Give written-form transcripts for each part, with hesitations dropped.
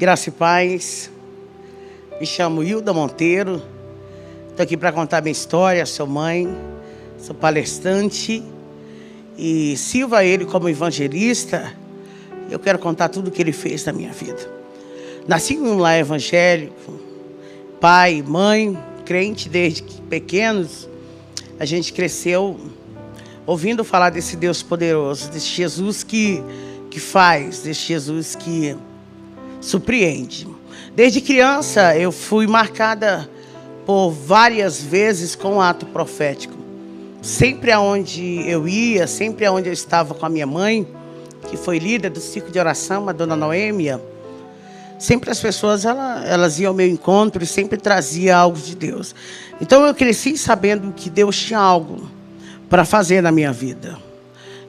Graça e paz. Me chamo Hilda Monteiro. Estou aqui para contar minha história. Sou mãe, sou palestrante e sirvo a Ele como evangelista. Eu quero contar tudo o que Ele fez na minha vida. Nasci em um lar evangélico, pai, mãe, crente desde pequenos. A gente cresceu ouvindo falar desse Deus poderoso, desse Jesus que faz, desse Jesus que surpreende. Desde criança eu fui marcada por várias vezes com um ato profético. Sempre aonde eu ia, sempre aonde eu estava com a minha mãe, que foi líder do círculo de oração, a dona Noêmia, sempre as pessoas elas iam ao meu encontro e sempre trazia algo de Deus. Então eu cresci sabendo que Deus tinha algo para fazer na minha vida.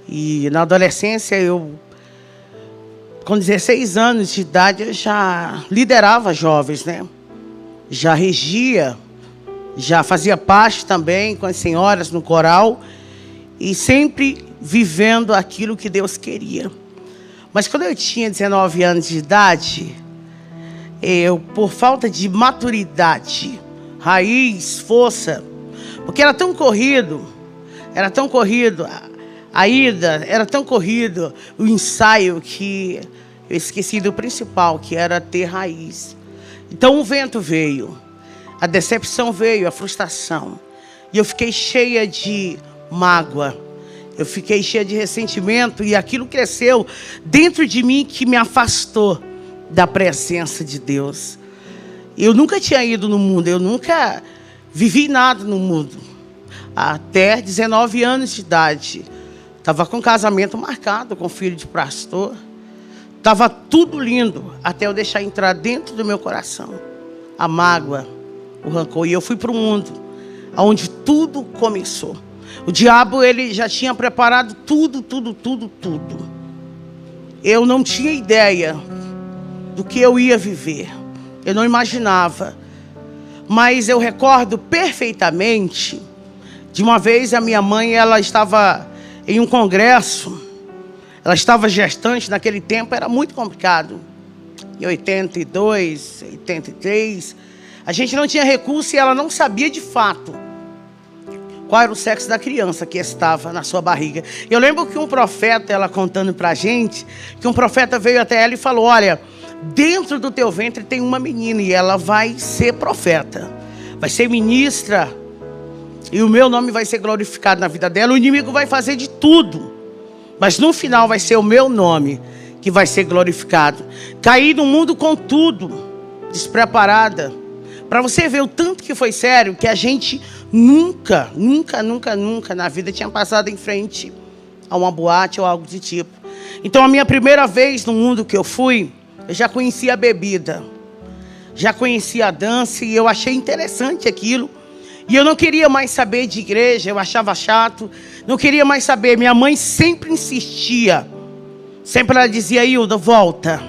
E na adolescência com 16 anos de idade, eu já liderava jovens, né? Já regia, já fazia parte também com as senhoras no coral e sempre vivendo aquilo que Deus queria. Mas quando eu tinha 19 anos de idade, eu, por falta de maturidade, raiz, força, porque era tão corrido, a ida, era tão corrido o ensaio que eu esqueci do principal, que era ter raiz. Então o vento veio, a decepção veio, a frustração. E eu fiquei cheia de mágoa, eu fiquei cheia de ressentimento e aquilo cresceu dentro de mim que me afastou da presença de Deus. Eu nunca tinha ido no mundo, eu nunca vivi nada no mundo. Até 19 anos de idade. Estava com casamento marcado com filho de pastor. Estava tudo lindo, até eu deixar entrar dentro do meu coração a mágoa, o rancor. E eu fui para o mundo, onde tudo começou. O diabo, ele já tinha preparado tudo. Eu não tinha ideia do que eu ia viver. Eu não imaginava. Mas eu recordo perfeitamente de uma vez a minha mãe, ela estava em um congresso, ela estava gestante, naquele tempo era muito complicado. Em 82, 83, a gente não tinha recurso e ela não sabia de fato qual era o sexo da criança que estava na sua barriga. Eu lembro que um profeta, ela contando pra gente, que um profeta veio até ela e falou: olha, dentro do teu ventre tem uma menina e ela vai ser profeta, vai ser ministra, e o meu nome vai ser glorificado na vida dela. O inimigo vai fazer de tudo, mas no final vai ser o meu nome que vai ser glorificado. Caí no mundo com tudo, despreparada. Para você ver o tanto que foi sério, que a gente nunca na vida tinha passado em frente a uma boate ou algo do tipo. Então a minha primeira vez no mundo que eu fui, eu já conhecia a bebida, já conhecia a dança e eu achei interessante aquilo. E eu não queria mais saber de igreja, eu achava chato, não queria mais saber. Minha mãe sempre insistia, sempre ela dizia: Hilda, volta,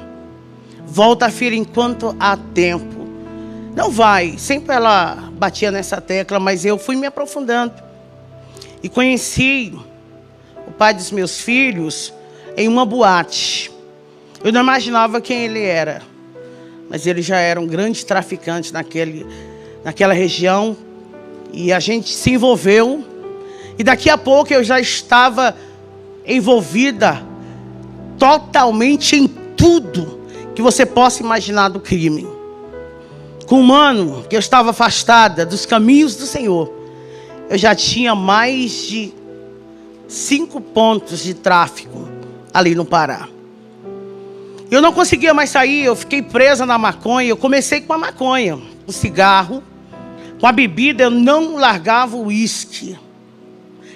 filha, enquanto há tempo. Não vai, sempre ela batia nessa tecla, mas eu fui me aprofundando. E conheci o pai dos meus filhos em uma boate. Eu não imaginava quem ele era, mas ele já era um grande traficante naquela região. E a gente se envolveu. E daqui a pouco eu já estava envolvida totalmente em tudo que você possa imaginar do crime. Com um ano que eu estava afastada dos caminhos do Senhor, eu já tinha mais de 5 pontos de tráfico ali no Pará. Eu não conseguia mais sair, eu fiquei presa na maconha. Eu comecei com a maconha, o cigarro. Com a bebida eu não largava o uísque.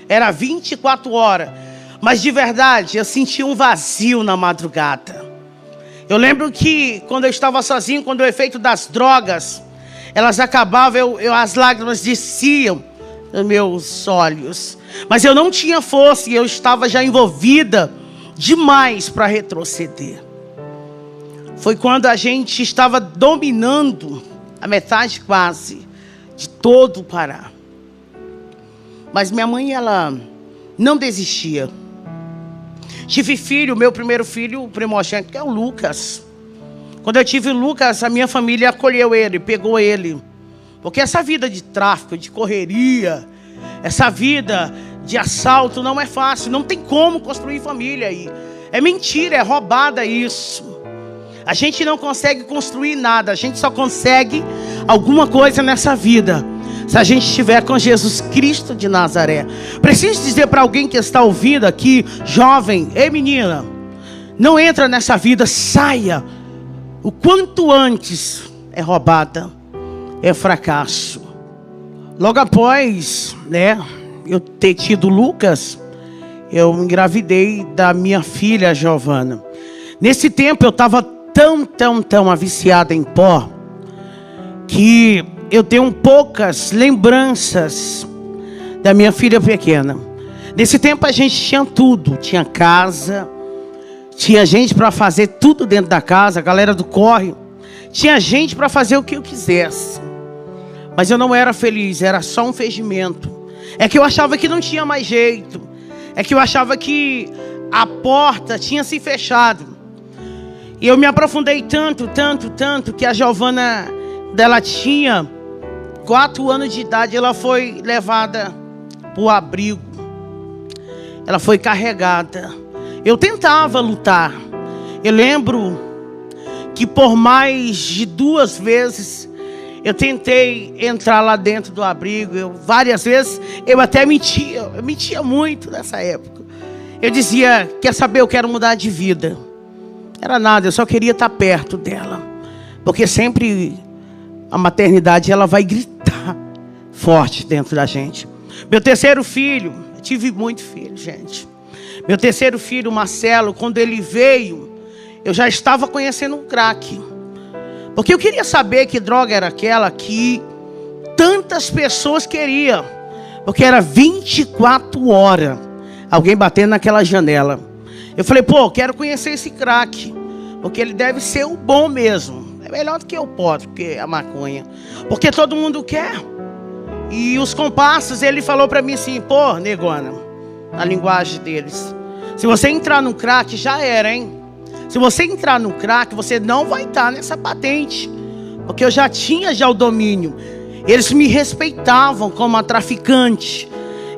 Era 24 horas. Mas de verdade eu sentia um vazio na madrugada. Eu lembro que quando eu estava sozinho, quando o efeito das drogas, elas acabavam, as lágrimas desciam nos meus olhos. Mas eu não tinha força e eu estava já envolvida demais para retroceder. Foi quando a gente estava dominando a metade quase de todo o Pará. Mas minha mãe, ela não desistia. Tive filho, meu primeiro filho, o primogênito, que é o Lucas. Quando eu tive o Lucas, a minha família acolheu ele, pegou ele. Porque essa vida de tráfico, de correria, essa vida de assalto não é fácil. Não tem como construir família aí. É mentira, é roubada isso. A gente não consegue construir nada. A gente só consegue alguma coisa nessa vida se a gente estiver com Jesus Cristo de Nazaré. Preciso dizer para alguém que está ouvindo aqui, jovem, ei menina, não entra nessa vida, saia. O quanto antes é roubada, é fracasso. Logo após, eu ter tido Lucas, eu engravidei da minha filha Giovana. Nesse tempo eu estava tão aviciada em pó, que eu tenho poucas lembranças da minha filha pequena. Nesse tempo a gente tinha tudo, tinha casa, tinha gente para fazer tudo dentro da casa, a galera do corre, tinha gente para fazer o que eu quisesse. Mas eu não era feliz, era só um fingimento. É que eu achava que não tinha mais jeito. É que eu achava que a porta tinha se fechado. E eu me aprofundei tanto, que a Giovana, dela tinha 4 anos de idade, ela foi levada para o abrigo. Ela foi carregada. Eu tentava lutar. Eu lembro que por mais de 2 vezes eu tentei entrar lá dentro do abrigo. Várias vezes eu até mentia. Eu mentia muito nessa época. Eu dizia, quer saber, eu quero mudar de vida. Era nada, eu só queria estar perto dela. Porque sempre a maternidade, ela vai gritar forte dentro da gente. Meu terceiro filho, eu tive muito filho, gente. Meu terceiro filho, Marcelo, quando ele veio, eu já estava conhecendo um crack. Porque eu queria saber que droga era aquela que tantas pessoas queriam. Porque era 24 horas alguém batendo naquela janela. Eu falei, pô, quero conhecer esse crack. Porque ele deve ser o bom mesmo. É melhor do que o pó, do que a maconha. Porque todo mundo quer. E os comparsas, ele falou pra mim assim, pô, negona, na linguagem deles, se você entrar no crack, já era, hein? Se você entrar no crack, você não vai estar nessa patente. Porque eu já tinha o domínio. Eles me respeitavam como a traficante.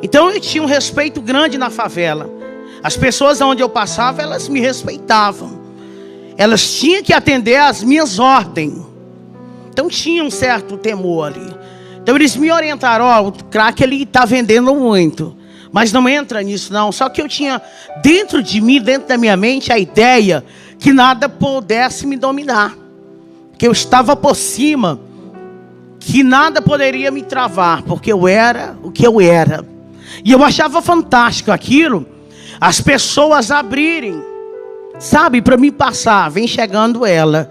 Então eu tinha um respeito grande na favela. As pessoas onde eu passava, elas me respeitavam. Elas tinham que atender às minhas ordens. Então tinha um certo temor ali. Então eles me orientaram, ó, o crack ele está vendendo muito. Mas não entra nisso não. Só que eu tinha dentro de mim, dentro da minha mente, a ideia que nada pudesse me dominar. Que eu estava por cima. Que nada poderia me travar. Porque eu era o que eu era. E eu achava fantástico aquilo. As pessoas abrirem. Sabe, para me passar, vem chegando ela.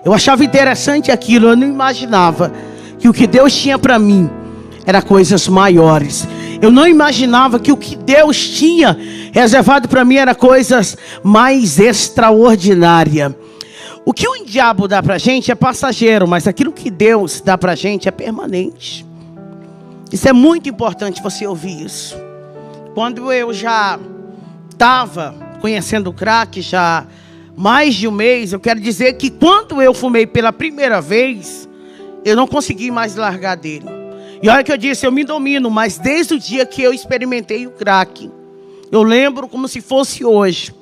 Eu achava interessante aquilo, eu não imaginava que o que Deus tinha para mim era coisas maiores. Eu não imaginava que o que Deus tinha reservado para mim era coisas mais extraordinárias. O que o diabo dá para a gente é passageiro, mas aquilo que Deus dá para a gente é permanente. Isso é muito importante você ouvir isso. Quando eu já estava conhecendo o crack já mais de um mês, eu quero dizer que quando eu fumei pela primeira vez, eu não consegui mais largar dele. E olha que eu disse, eu me domino, mas desde o dia que eu experimentei o crack, eu lembro como se fosse hoje,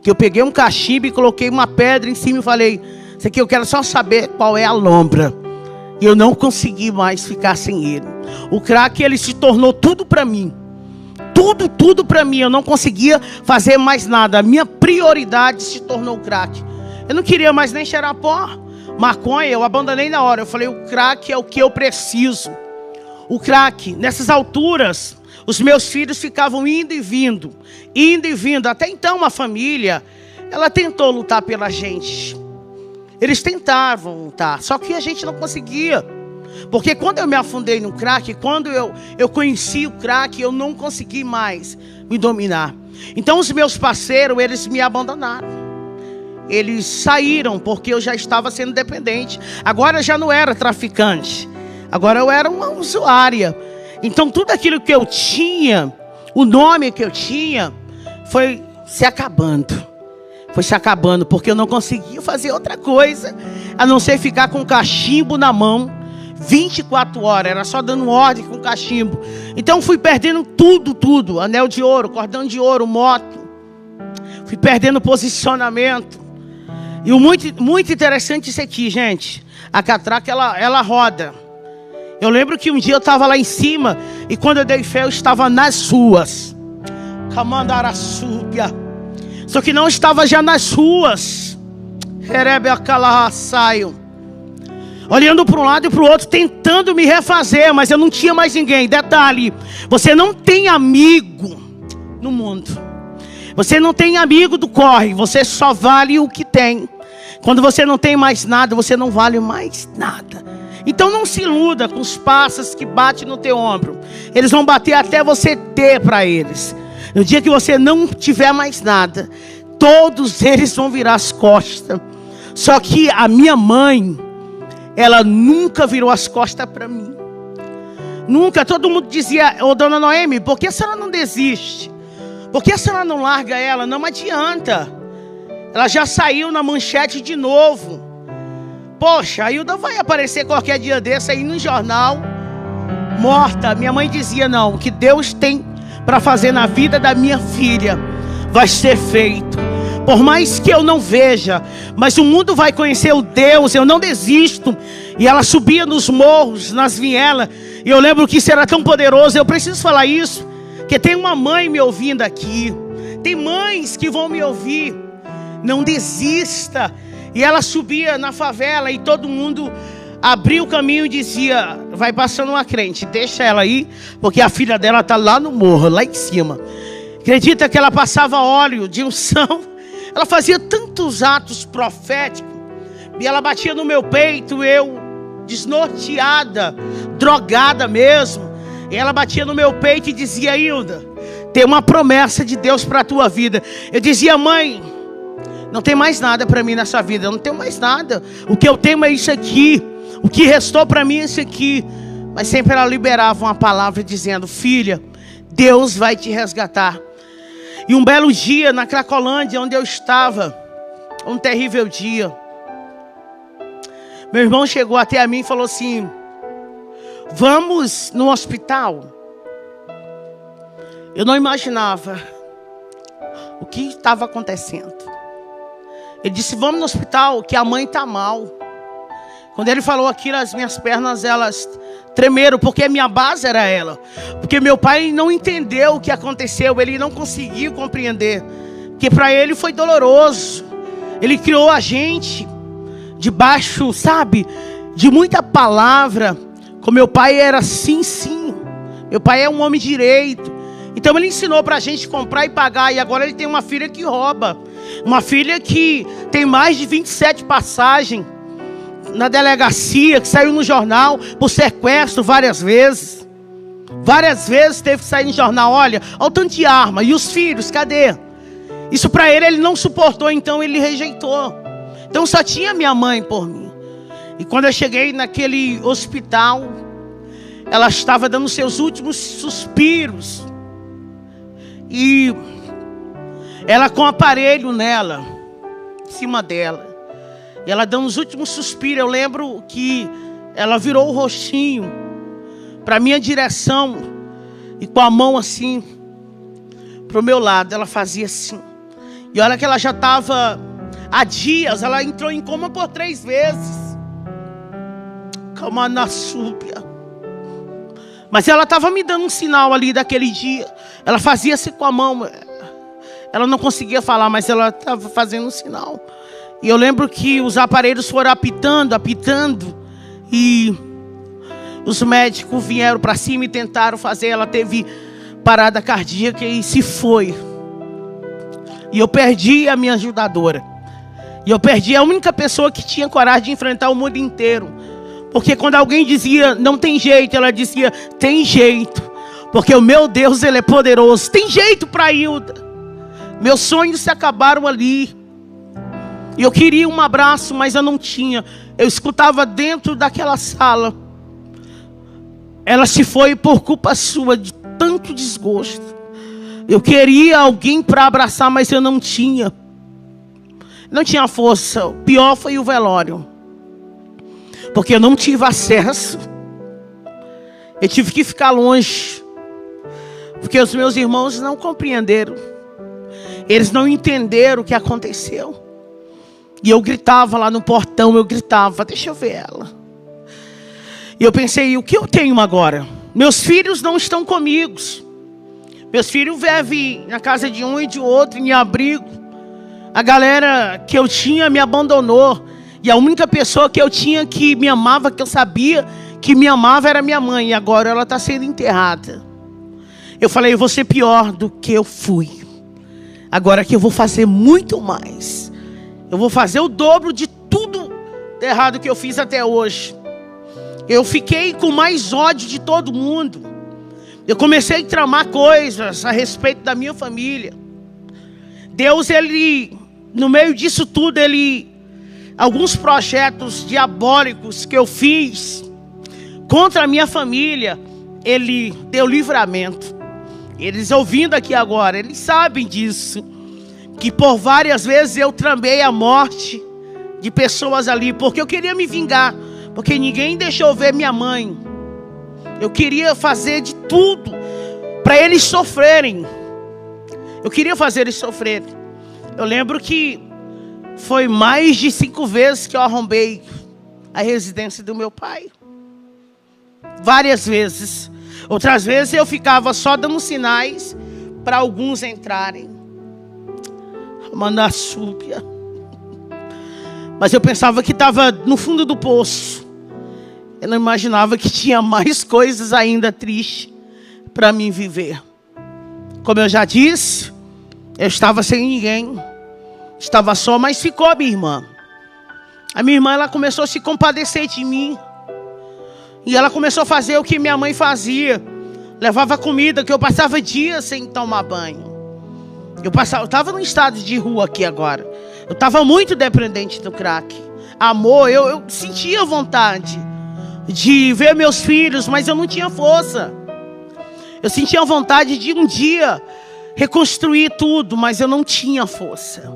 que eu peguei um cachimbo e coloquei uma pedra em cima e falei, isso aqui eu quero só saber qual é a lombra. E eu não consegui mais ficar sem ele. O crack, ele se tornou tudo para mim. Tudo para mim, eu não conseguia fazer mais nada. A minha prioridade se tornou o crack. Eu não queria mais nem cheirar pó. Maconha, eu abandonei na hora. Eu falei, o crack é o que eu preciso. O crack, nessas alturas, os meus filhos ficavam indo e vindo. Até então a família, ela tentou lutar pela gente. Eles tentavam lutar, só que a gente não conseguia. Porque quando eu me afundei no crack, quando eu conheci o crack, eu não consegui mais me dominar. Então os meus parceiros, eles me abandonaram. Eles saíram porque eu já estava sendo dependente. Agora eu já não era traficante. Agora eu era uma usuária. Então tudo aquilo que eu tinha, o nome que eu tinha, foi se acabando. foi se acabando, porque eu não conseguia fazer outra coisa a não ser ficar com o cachimbo na mão 24 horas, era só dando ordem com o cachimbo. Então fui perdendo tudo, anel de ouro, cordão de ouro, moto, fui perdendo posicionamento. E o muito interessante isso aqui, gente, a catraca ela roda. Eu lembro que um dia eu estava lá em cima e quando eu dei fé eu estava nas ruas, Camandaraçúbia. Só que não estava já nas ruas, olhando para um lado e para o outro, tentando me refazer, mas eu não tinha mais ninguém. Detalhe, você não tem amigo no mundo, você não tem amigo do corre, você só vale o que tem. Quando você não tem mais nada, você não vale mais nada. Então não se iluda com os pássaros que batem no teu ombro, eles vão bater até você ter para eles. No dia que você não tiver mais nada, todos eles vão virar as costas. Só que a minha mãe, ela nunca virou as costas para mim. Nunca. Todo mundo dizia: ô dona Noemi, por que a senhora não desiste? Por que a senhora não larga ela? Não adianta. Ela já saiu na manchete de novo. Poxa, a Hilda vai aparecer qualquer dia desse aí no jornal, morta. Minha mãe dizia: não, o que Deus tem para fazer na vida da minha filha vai ser feito. Por mais que eu não veja, mas o mundo vai conhecer o Deus, eu não desisto. E ela subia nos morros, nas vielas, e eu lembro que isso era tão poderoso. Eu preciso falar isso, porque tem uma mãe me ouvindo aqui, tem mães que vão me ouvir. Não desista. E ela subia na favela e todo mundo abria o caminho e dizia: vai passando uma crente, deixa ela aí, porque a filha dela está lá no morro, lá em cima. Acredita que ela passava óleo de unção? Ela fazia tantos atos proféticos, e ela batia no meu peito, eu desnorteada, drogada mesmo, e ela batia no meu peito e dizia: Hilda, tem uma promessa de Deus para a tua vida. Eu dizia: mãe, não tem mais nada para mim nessa vida, eu não tenho mais nada, o que eu tenho é isso aqui, o que restou para mim é isso aqui. Mas sempre ela liberava uma palavra dizendo: filha, Deus vai te resgatar. E um belo dia na Cracolândia, onde eu estava, um terrível dia, meu irmão chegou até a mim e falou assim: vamos no hospital. Eu não imaginava o que estava acontecendo. Ele disse: vamos no hospital, que a mãe está mal. Quando ele falou aquilo, as minhas pernas, elas tremeram, porque a minha base era ela. Porque meu pai não entendeu o que aconteceu, ele não conseguiu compreender. Porque para ele foi doloroso. Ele criou a gente debaixo, sabe, de muita palavra. Com meu pai era sim, sim. Meu pai é um homem direito. Então ele ensinou para a gente comprar e pagar. E agora ele tem uma filha que rouba. Uma filha que tem mais de 27 passagens na delegacia, que saiu no jornal por sequestro várias vezes. Várias vezes teve que sair no jornal: olha o tanto de arma. E os filhos, cadê? Isso para ele não suportou, então ele rejeitou. Então só tinha minha mãe por mim. E quando eu cheguei naquele hospital, ela estava dando seus últimos suspiros. E ela com o aparelho nela, em cima dela. E ela dando os últimos suspiros. Eu lembro que ela virou o rostinho para minha direção. E com a mão assim, para o meu lado, ela fazia assim. E olha que ela já estava há dias, ela entrou em coma por 3 vezes. Calma na súbia. Mas ela estava me dando um sinal ali daquele dia. Ela fazia assim com a mão. Ela não conseguia falar, mas ela estava fazendo um sinal. E eu lembro que os aparelhos foram apitando. E os médicos vieram para cima e tentaram fazer. Ela teve parada cardíaca e se foi. E eu perdi a minha ajudadora. E eu perdi a única pessoa que tinha coragem de enfrentar o mundo inteiro. Porque quando alguém dizia não tem jeito, ela dizia tem jeito. Porque o meu Deus, Ele é poderoso. Tem jeito para Hilda. Meus sonhos se acabaram ali. E eu queria um abraço, mas eu não tinha. Eu escutava dentro daquela sala: ela se foi por culpa sua, de tanto desgosto. Eu queria alguém para abraçar, mas eu não tinha. Não tinha força. O pior foi o velório. Porque eu não tive acesso. Eu tive que ficar longe. Porque os meus irmãos não compreenderam. Eles não entenderam o que aconteceu. E eu gritava lá no portão, eu gritava, deixa eu ver ela. E eu pensei, o que eu tenho agora? Meus filhos não estão comigo. Meus filhos vivem na casa de um e de outro, em abrigo. A galera que eu tinha me abandonou. E a única pessoa que eu tinha que me amava, que eu sabia que me amava, era minha mãe. E agora ela está sendo enterrada. Eu falei, eu vou ser pior do que eu fui. Agora que eu vou fazer muito mais. Eu vou fazer o dobro de tudo errado que eu fiz até hoje. Eu fiquei com mais ódio de todo mundo. Eu comecei a tramar coisas a respeito da minha família. Deus, Ele, no meio disso tudo, alguns projetos diabólicos que eu fiz contra a minha família, Ele deu livramento. Eles ouvindo aqui agora, eles sabem disso. Que por várias vezes eu tramei a morte de pessoas ali, porque eu queria me vingar. Porque ninguém deixou ver minha mãe. Eu queria fazer de tudo para eles sofrerem. Eu queria fazer eles sofrerem. Eu lembro que foi mais de 5 vezes que eu arrombei a residência do meu pai. Várias vezes. Outras vezes eu ficava só dando sinais para alguns entrarem. Mandassúbia. Mas eu pensava que estava no fundo do poço. Eu não imaginava que tinha mais coisas ainda tristes para mim viver. Como eu já disse, eu estava sem ninguém. Estava só, mas ficou a minha irmã. A minha irmã, ela começou a se compadecer de mim. E ela começou a fazer o que minha mãe fazia. Levava comida, que eu passava dias sem tomar banho. Eu estava num estado de rua aqui agora. Eu estava muito dependente do crack. Amor, eu sentia vontade de ver meus filhos, mas eu não tinha força. Eu sentia vontade de um dia reconstruir tudo, mas eu não tinha força.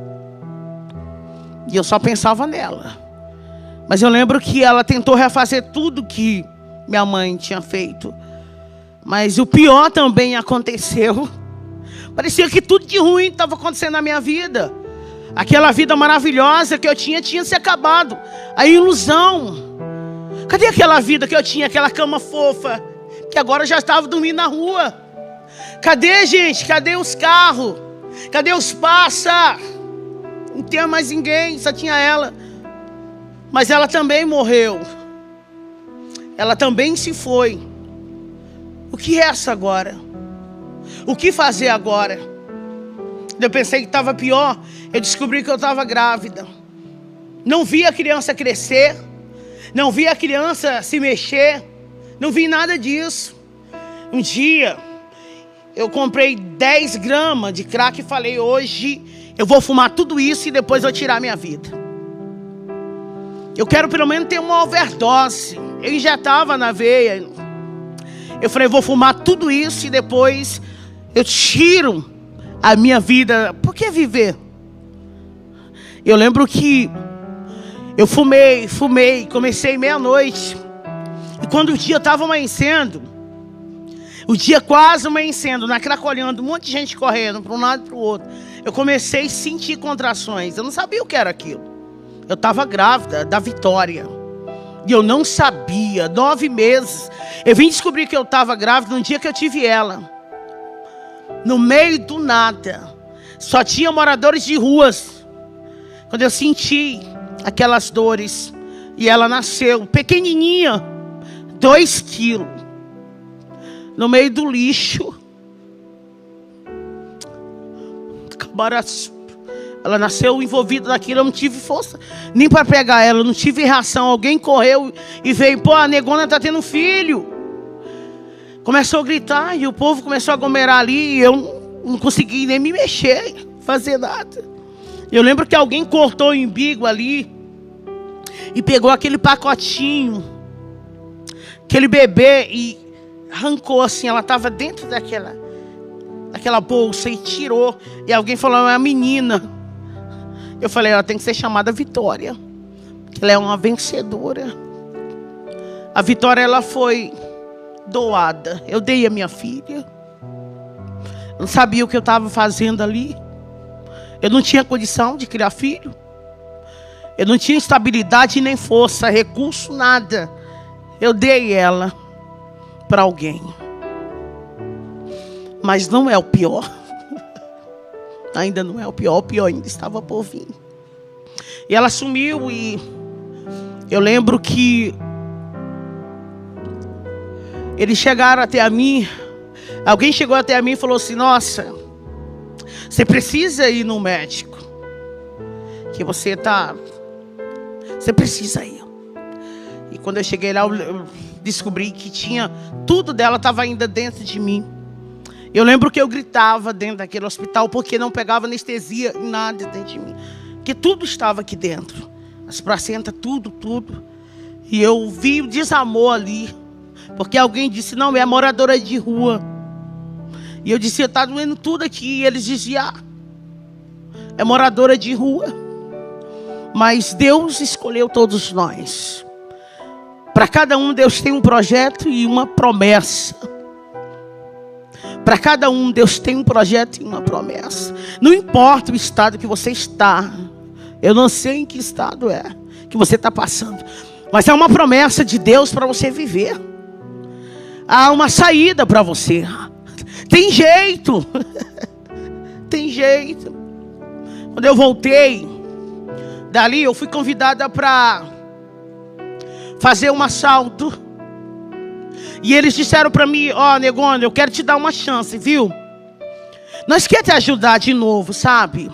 E eu só pensava nela. Mas eu lembro que ela tentou refazer tudo que minha mãe tinha feito. Mas o pior também aconteceu. Parecia que tudo de ruim estava acontecendo na minha vida. Aquela vida maravilhosa que eu tinha se acabado. A ilusão. Cadê aquela vida que eu tinha? Aquela cama fofa. Que agora eu já estava dormindo na rua. Cadê, gente? Cadê os carros? Cadê os pássaros? Não tinha mais ninguém, só tinha ela. Mas ela também morreu. Ela também se foi. O que é essa agora? O que fazer agora? Eu pensei que estava pior. Eu descobri que eu estava grávida. Não vi a criança crescer. Não vi a criança se mexer. Não vi nada disso. Um dia, eu comprei 10 gramas de crack e falei, hoje eu vou fumar tudo isso e depois vou tirar minha vida. Eu quero pelo menos ter uma overdose. Eu já estava na veia. Eu falei, vou fumar tudo isso e depois eu tiro a minha vida. Por que viver? Eu lembro que eu fumei, comecei meia-noite. E quando o dia estava amanhecendo, o dia quase amanhecendo, na Cracolhando, um monte de gente correndo para um lado e para o outro, eu comecei a sentir contrações. Eu não sabia o que era aquilo. Eu estava grávida da Vitória. E eu não sabia, 9 meses. Eu vim descobrir que eu estava grávida no dia que eu tive ela. No meio do nada. Só tinha moradores de ruas. Quando eu senti aquelas dores. E ela nasceu, pequenininha, 2 quilos. No meio do lixo. Ela nasceu envolvida naquilo, eu não tive força nem para pegar ela, eu não tive reação. Alguém correu e veio, pô, a negona tá tendo filho. Começou a gritar e o povo começou a aglomerar ali e eu não consegui nem me mexer, fazer nada. Eu lembro que alguém cortou o umbigo ali e pegou aquele pacotinho, aquele bebê e arrancou assim, ela estava dentro daquela bolsa e tirou. E alguém falou, é uma menina. Eu falei, ela tem que ser chamada Vitória. Ela é uma vencedora. A Vitória, ela foi doada. Eu dei a minha filha. Eu não sabia o que eu estava fazendo ali. Eu não tinha condição de criar filho. Eu não tinha estabilidade nem força, recurso, nada. Eu dei ela para alguém. Mas não é o pior. Ainda não é o pior ainda estava por vir. E ela sumiu e eu lembro que eles chegaram até a mim. Alguém chegou até a mim e falou assim, nossa, você precisa ir no médico. Que você precisa ir. E quando eu cheguei lá, eu descobri que tudo dela estava ainda dentro de mim. Eu lembro que eu gritava dentro daquele hospital porque não pegava anestesia em nada dentro de mim. Porque tudo estava aqui dentro. As placentas, tudo. E eu vi o desamor ali. Porque alguém disse, não, é moradora de rua. E eu disse, está doendo tudo aqui. E eles diziam, é moradora de rua. Mas Deus escolheu todos nós. Para cada um, Deus tem um projeto e uma promessa. Para cada um, Deus tem um projeto e uma promessa. Não importa o estado que você está. Eu não sei em que estado que você está passando. Mas há uma promessa de Deus para você viver. Há uma saída para você. Tem jeito. Tem jeito. Quando eu voltei dali, eu fui convidada para fazer um assalto. E eles disseram para mim, Negona, eu quero te dar uma chance, viu? Nós queremos te ajudar de novo, sabe?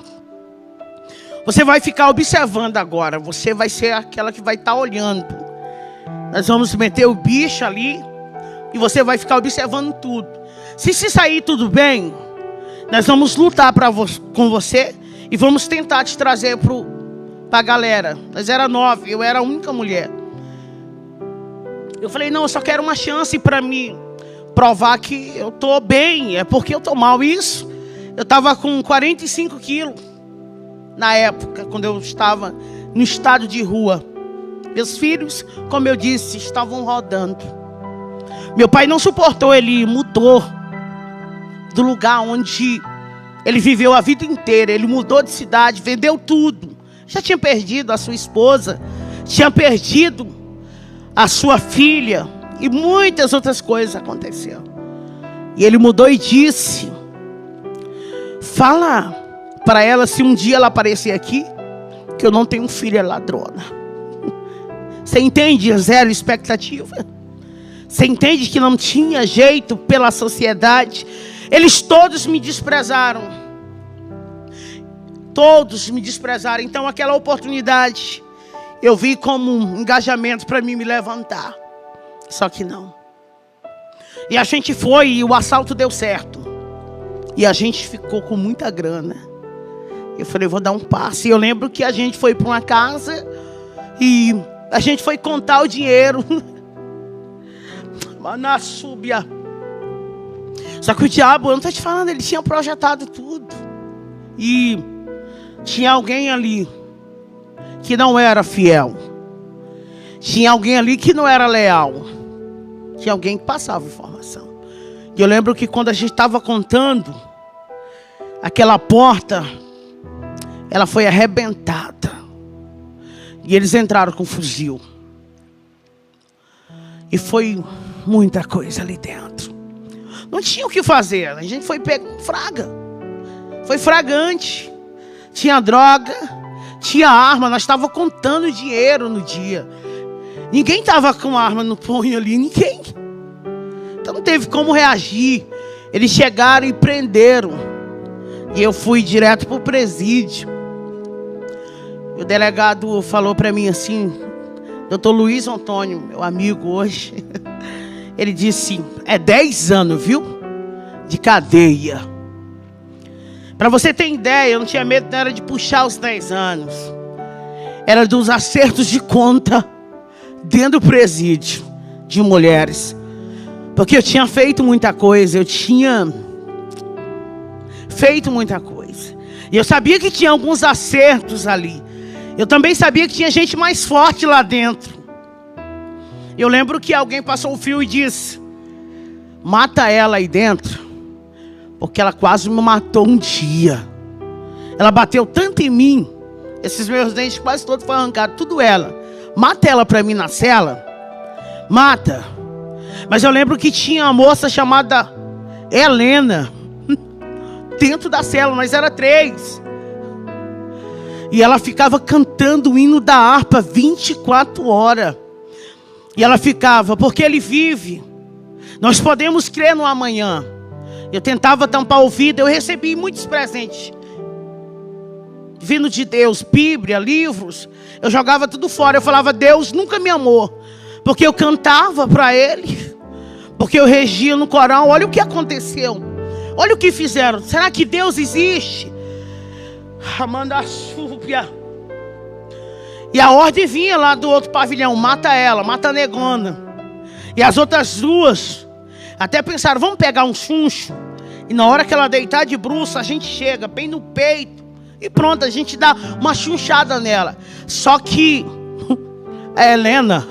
Você vai ficar observando agora. Você vai ser aquela que vai estar olhando. Nós vamos meter o bicho ali. E você vai ficar observando tudo. Se sair tudo bem, nós vamos lutar com você. E vamos tentar te trazer para a galera. Nós era 9, eu era a única mulher. Eu falei, não, eu só quero uma chance para me provar que eu estou bem. É porque eu estou mal. Isso, eu estava com 45 quilos na época, quando eu estava no estado de rua. Meus filhos, como eu disse, estavam rodando. Meu pai não suportou, ele mudou do lugar onde ele viveu a vida inteira. Ele mudou de cidade, vendeu tudo. Já tinha perdido a sua esposa, tinha perdido a sua filha e muitas outras coisas aconteceram. E ele mudou e disse, fala para ela se um dia ela aparecer aqui, que eu não tenho filha ladrona. Você entende? Zero expectativa. Você entende que não tinha jeito pela sociedade. Eles todos me desprezaram. Todos me desprezaram. Então aquela oportunidade eu vi como um engajamento para mim me levantar. Só que não. E a gente foi e o assalto deu certo. E a gente ficou com muita grana. Eu falei, vou dar um passo. E eu lembro que a gente foi para uma casa e a gente foi contar o dinheiro. Manassúbia. Só que o diabo, eu não estou te falando, ele tinha projetado tudo. E tinha alguém ali que não era fiel. Tinha alguém ali que não era leal. Tinha alguém que passava informação. E eu lembro que quando a gente estava contando, aquela porta, ela foi arrebentada. E eles entraram com fuzil. E foi muita coisa ali dentro. Não tinha o que fazer. A gente foi pego fraga. Foi fragante. Tinha droga, tinha arma. Nós estávamos contando dinheiro no dia. Ninguém estava com arma no punho ali. Ninguém. Então não teve como reagir. Eles chegaram e prenderam. E eu fui direto para o presídio. O delegado falou para mim assim, Dr. Luiz Antônio, meu amigo hoje, ele disse, é 10 anos, viu? De cadeia. Para você ter ideia, eu não tinha medo, não era de puxar os 10 anos. Era dos acertos de conta dentro do presídio de mulheres. Porque eu tinha feito muita coisa, eu tinha feito muita coisa. E eu sabia que tinha alguns acertos ali. Eu também sabia que tinha gente mais forte lá dentro. Eu lembro que alguém passou o fio e disse: mata ela aí dentro, porque ela quase me matou um dia. Ela bateu tanto em mim, esses meus dentes quase todos foram arrancados, tudo ela. Mata ela para mim na cela. Mata. Mas eu lembro que tinha uma moça chamada Helena dentro da cela, nós era 3. E ela ficava cantando o hino da harpa 24 horas. E ela ficava, porque ele vive. Nós podemos crer no amanhã. Eu tentava tampar o ouvido, eu recebi muitos presentes vindo de Deus, Bíblia, livros. Eu jogava tudo fora, eu falava: Deus nunca me amou. Porque eu cantava para Ele, porque eu regia no coral. Olha o que aconteceu, olha o que fizeram. Será que Deus existe? Amanda Súpia. E a ordem vinha lá do outro pavilhão: mata ela, mata a negona. E as outras 2 até pensaram: vamos pegar um chuncho, e na hora que ela deitar de bruça, a gente chega bem no peito e pronto, a gente dá uma chunchada nela. Só que a Helena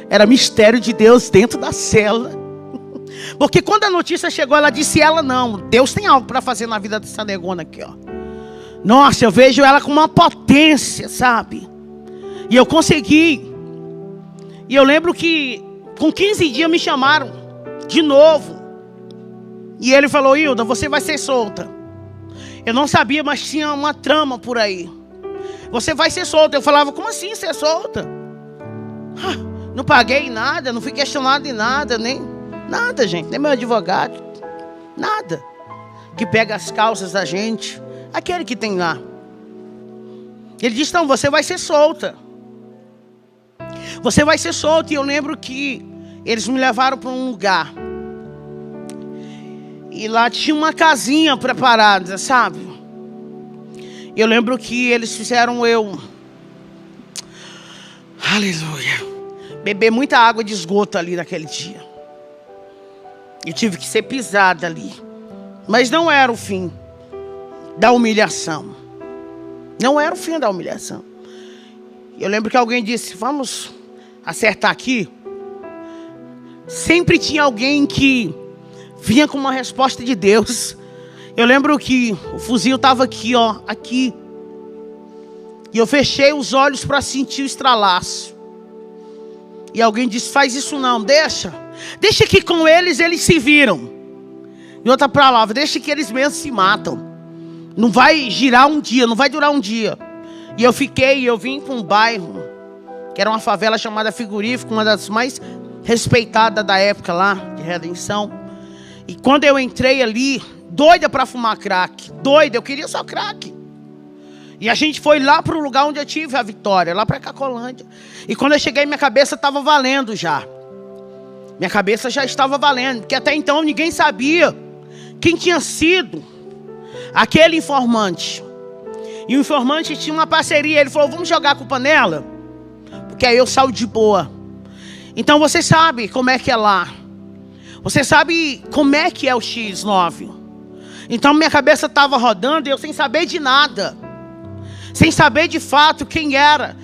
era mistério de Deus dentro da cela. Porque quando a notícia chegou, ela disse: ela não, Deus tem algo para fazer na vida dessa negona aqui, ó. Nossa, eu vejo ela com uma potência, sabe? E eu consegui. E eu lembro que com 15 dias me chamaram de novo. E ele falou: Hilda, você vai ser solta. Eu não sabia, mas tinha uma trama por aí. Você vai ser solta. Eu falava: como assim ser solta? Não paguei nada, não fui questionado em nada, nem nada, gente. Nem meu advogado. Nada. Que pega as causas da gente. Aquele que tem lá. Ele disse: não, você vai ser solta. Você vai ser solta. E eu lembro que eles me levaram para um lugar. E lá tinha uma casinha preparada, sabe? Eu lembro que eles fizeram eu, aleluia, beber muita água de esgoto ali naquele dia. Eu tive que ser pisada ali. Mas não era o fim da humilhação. Não era o fim da humilhação. Eu lembro que alguém disse: vamos acertar aqui. Sempre tinha alguém que vinha com uma resposta de Deus. Eu lembro que o fuzil estava aqui, ó, aqui. E eu fechei os olhos para sentir o estralaço. E alguém disse: faz isso não, deixa que com eles se viram. Em outra palavra, deixa que eles mesmos se matam. Não vai girar um dia, não vai durar um dia. E eu vim para um bairro, que era uma favela chamada Frigorífico, uma das mais respeitadas da época lá, de Redenção. E quando eu entrei ali, doida para fumar crack, doida, eu queria só crack. E a gente foi lá para o lugar onde eu tive a vitória, lá para Cacolândia. E quando eu cheguei, minha cabeça estava valendo já. Minha cabeça já estava valendo, porque até então ninguém sabia quem tinha sido aquele informante. E o informante tinha uma parceria. Ele falou: vamos jogar a culpa nela, porque aí eu saio de boa. Então você sabe como é que é lá. Você sabe como é que é o X9. Então minha cabeça estava rodando e eu sem saber de nada. Sem saber de fato quem era.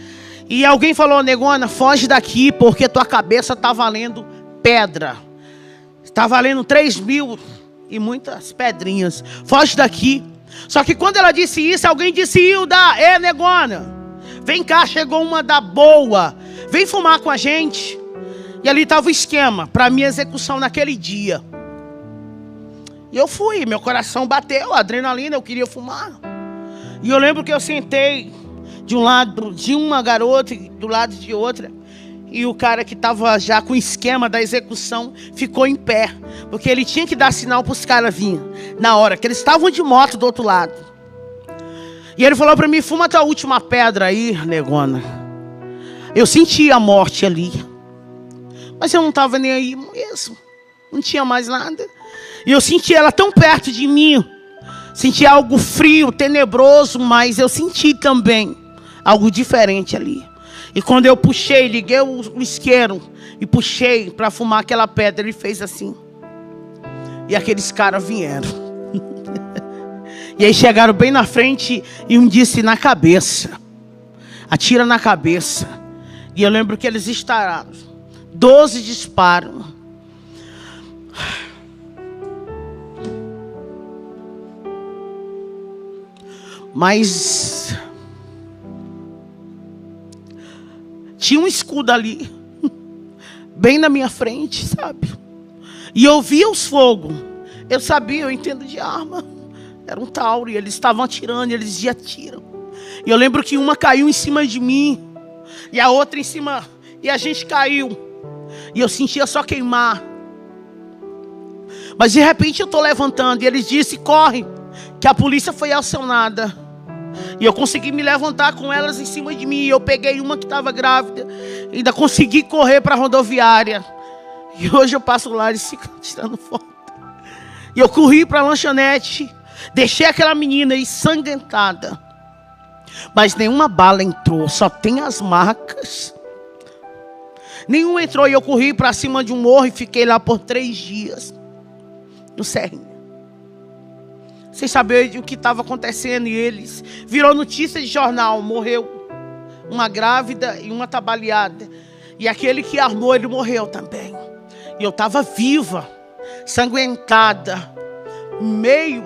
E alguém falou: negona, foge daqui, porque tua cabeça está valendo pedra. Está valendo 3.000 e muitas pedrinhas. Foge daqui. Só que quando ela disse isso, alguém disse: Hilda, negona, vem cá, chegou uma da boa, vem fumar com a gente. E ali estava o esquema para a minha execução naquele dia. E eu fui, meu coração bateu, adrenalina, eu queria fumar. E eu lembro que eu sentei de um lado de uma garota e do lado de outra. E o cara que estava já com o esquema da execução ficou em pé, porque ele tinha que dar sinal para os caras virem na hora, que eles estavam de moto do outro lado. E ele falou para mim: fuma tua última pedra aí, negona. Eu senti a morte ali, mas eu não estava nem aí mesmo. Não tinha mais nada. E eu senti ela tão perto de mim. Senti algo frio, tenebroso, mas eu senti também algo diferente ali. E quando eu puxei, liguei o isqueiro e puxei para fumar aquela pedra, ele fez assim. E aqueles caras vieram. E aí chegaram bem na frente e um disse na cabeça. Atira na cabeça. E eu lembro que eles estararam. 12 disparos. Mas tinha um escudo ali, bem na minha frente, sabe? E eu via os fogos. Eu sabia, eu entendo de arma. Era um Tauro, e eles estavam atirando, e eles diziam, atiram. E eu lembro que uma caiu em cima de mim, e a outra em cima, e a gente caiu. E eu sentia só queimar. Mas de repente eu estou levantando, e eles disseram, corre, que a polícia foi acionada. E eu consegui me levantar com elas em cima de mim. Eu peguei uma que estava grávida, ainda consegui correr para a rodoviária. E hoje eu passo lá e eles ficam tirando foto. E eu corri para a lanchonete, deixei aquela menina ensanguentada. Mas nenhuma bala entrou, só tem as marcas. Nenhuma entrou, e eu corri para cima de um morro e fiquei lá por 3 dias. No Serrinha. Sem saber o que estava acontecendo. E eles virou notícia de jornal. Morreu uma grávida e uma trabalhada. E aquele que armou, ele morreu também. E eu estava viva, sanguentada, meio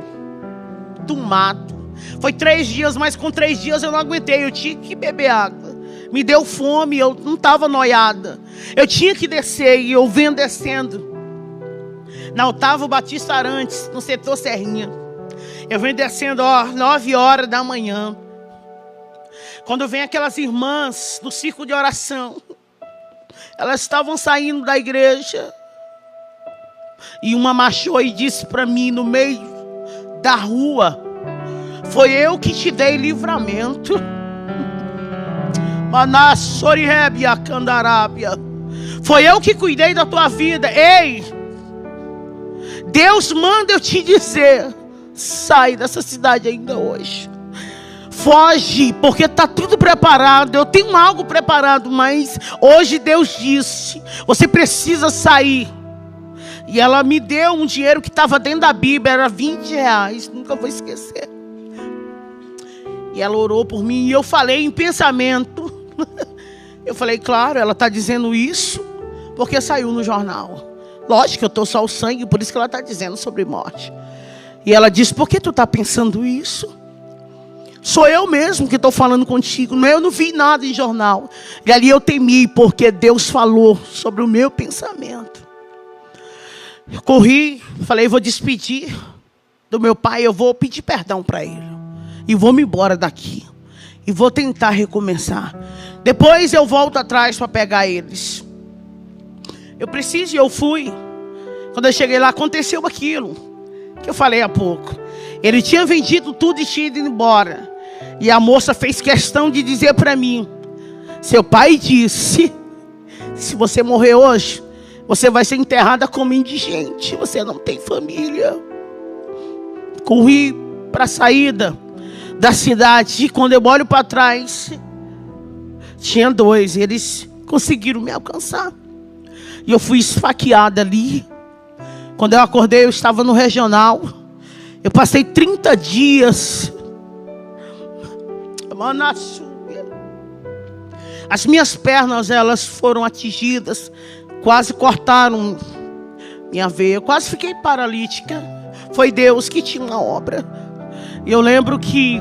do mato. Foi 3 dias, mas com 3 dias eu não aguentei. Eu tinha que beber água. Me deu fome, eu não estava noiada. Eu tinha que descer, e eu venho descendo. Na Otávio Batista Arantes, no setor Serrinha. Eu venho descendo, 9 horas da manhã. Quando vem aquelas irmãs do círculo de oração. Elas estavam saindo da igreja. E uma marchou e disse para mim no meio da rua: foi eu que te dei livramento. Manassorirebia Candarábia. Foi eu que cuidei da tua vida. Ei! Deus manda eu te dizer: sai dessa cidade ainda hoje. Foge, porque está tudo preparado. Eu tenho algo preparado, mas hoje Deus disse: você precisa sair. E ela me deu um dinheiro que estava dentro da Bíblia, era R$20, nunca vou esquecer. E ela orou por mim, e eu falei em pensamento. Eu falei, claro, ela está dizendo isso porque saiu no jornal. Lógico que eu estou só o sangue, por isso que ela está dizendo sobre morte. E ela disse, por que tu está pensando isso? Sou eu mesmo que estou falando contigo. Eu não vi nada em jornal. E ali eu temi, porque Deus falou sobre o meu pensamento. Eu corri, falei, vou despedir do meu pai. Eu vou pedir perdão para ele. E vou me embora daqui. E vou tentar recomeçar. Depois eu volto atrás para pegar eles. Eu preciso e eu fui. Quando eu cheguei lá, aconteceu aquilo que eu falei há pouco. Ele tinha vendido tudo e tinha ido embora. E a moça fez questão de dizer para mim: seu pai disse, se você morrer hoje, você vai ser enterrada como indigente. Você não tem família. Corri para a saída da cidade. E quando eu olho para trás, tinha 2. Eles conseguiram me alcançar. E eu fui esfaqueada ali. Quando eu acordei, eu estava no regional. Eu passei 30 dias. As minhas pernas, elas foram atingidas. Quase cortaram minha veia. Eu quase fiquei paralítica. Foi Deus que tinha uma obra. E eu lembro que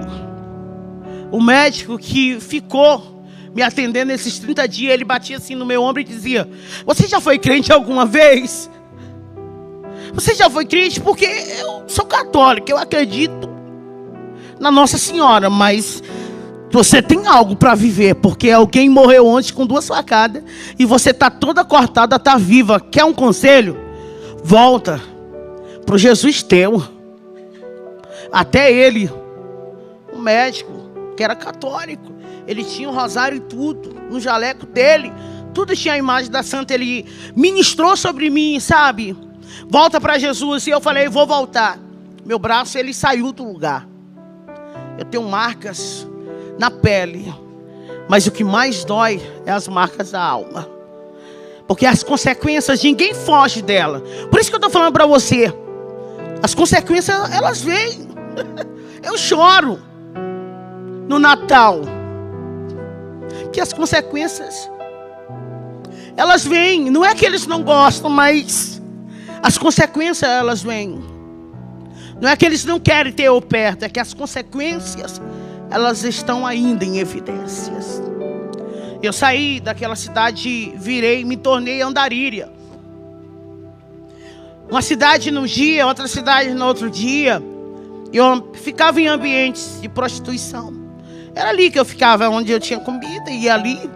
o médico que ficou me atendendo nesses 30 dias, ele batia assim no meu ombro e dizia: você já foi crente alguma vez? Você já foi crente? Porque eu sou católico, eu acredito na Nossa Senhora, mas você tem algo para viver, porque alguém morreu ontem com 2 facadas e você está toda cortada, está viva. Quer um conselho? Volta para o Jesus teu. Até ele, o médico, que era católico, ele tinha um rosário e tudo, no jaleco dele, tudo tinha a imagem da santa. Ele ministrou sobre mim, sabe? Volta para Jesus. E eu falei, vou voltar. Meu braço, ele saiu do lugar. Eu tenho marcas na pele, mas o que mais dói é as marcas da alma, porque as consequências, ninguém foge dela. Por isso que eu estou falando para você, as consequências, elas vêm. Eu choro no Natal, que as consequências, elas vêm. Não é que eles não gostam, mas as consequências, elas vêm. Não é que eles não querem ter eu perto, é que as consequências, elas estão ainda em evidências. Eu saí daquela cidade, virei, me tornei Andaríria. Uma cidade num dia, outra cidade no outro dia. Eu ficava em ambientes de prostituição. Era ali que eu ficava, onde eu tinha comida, e ali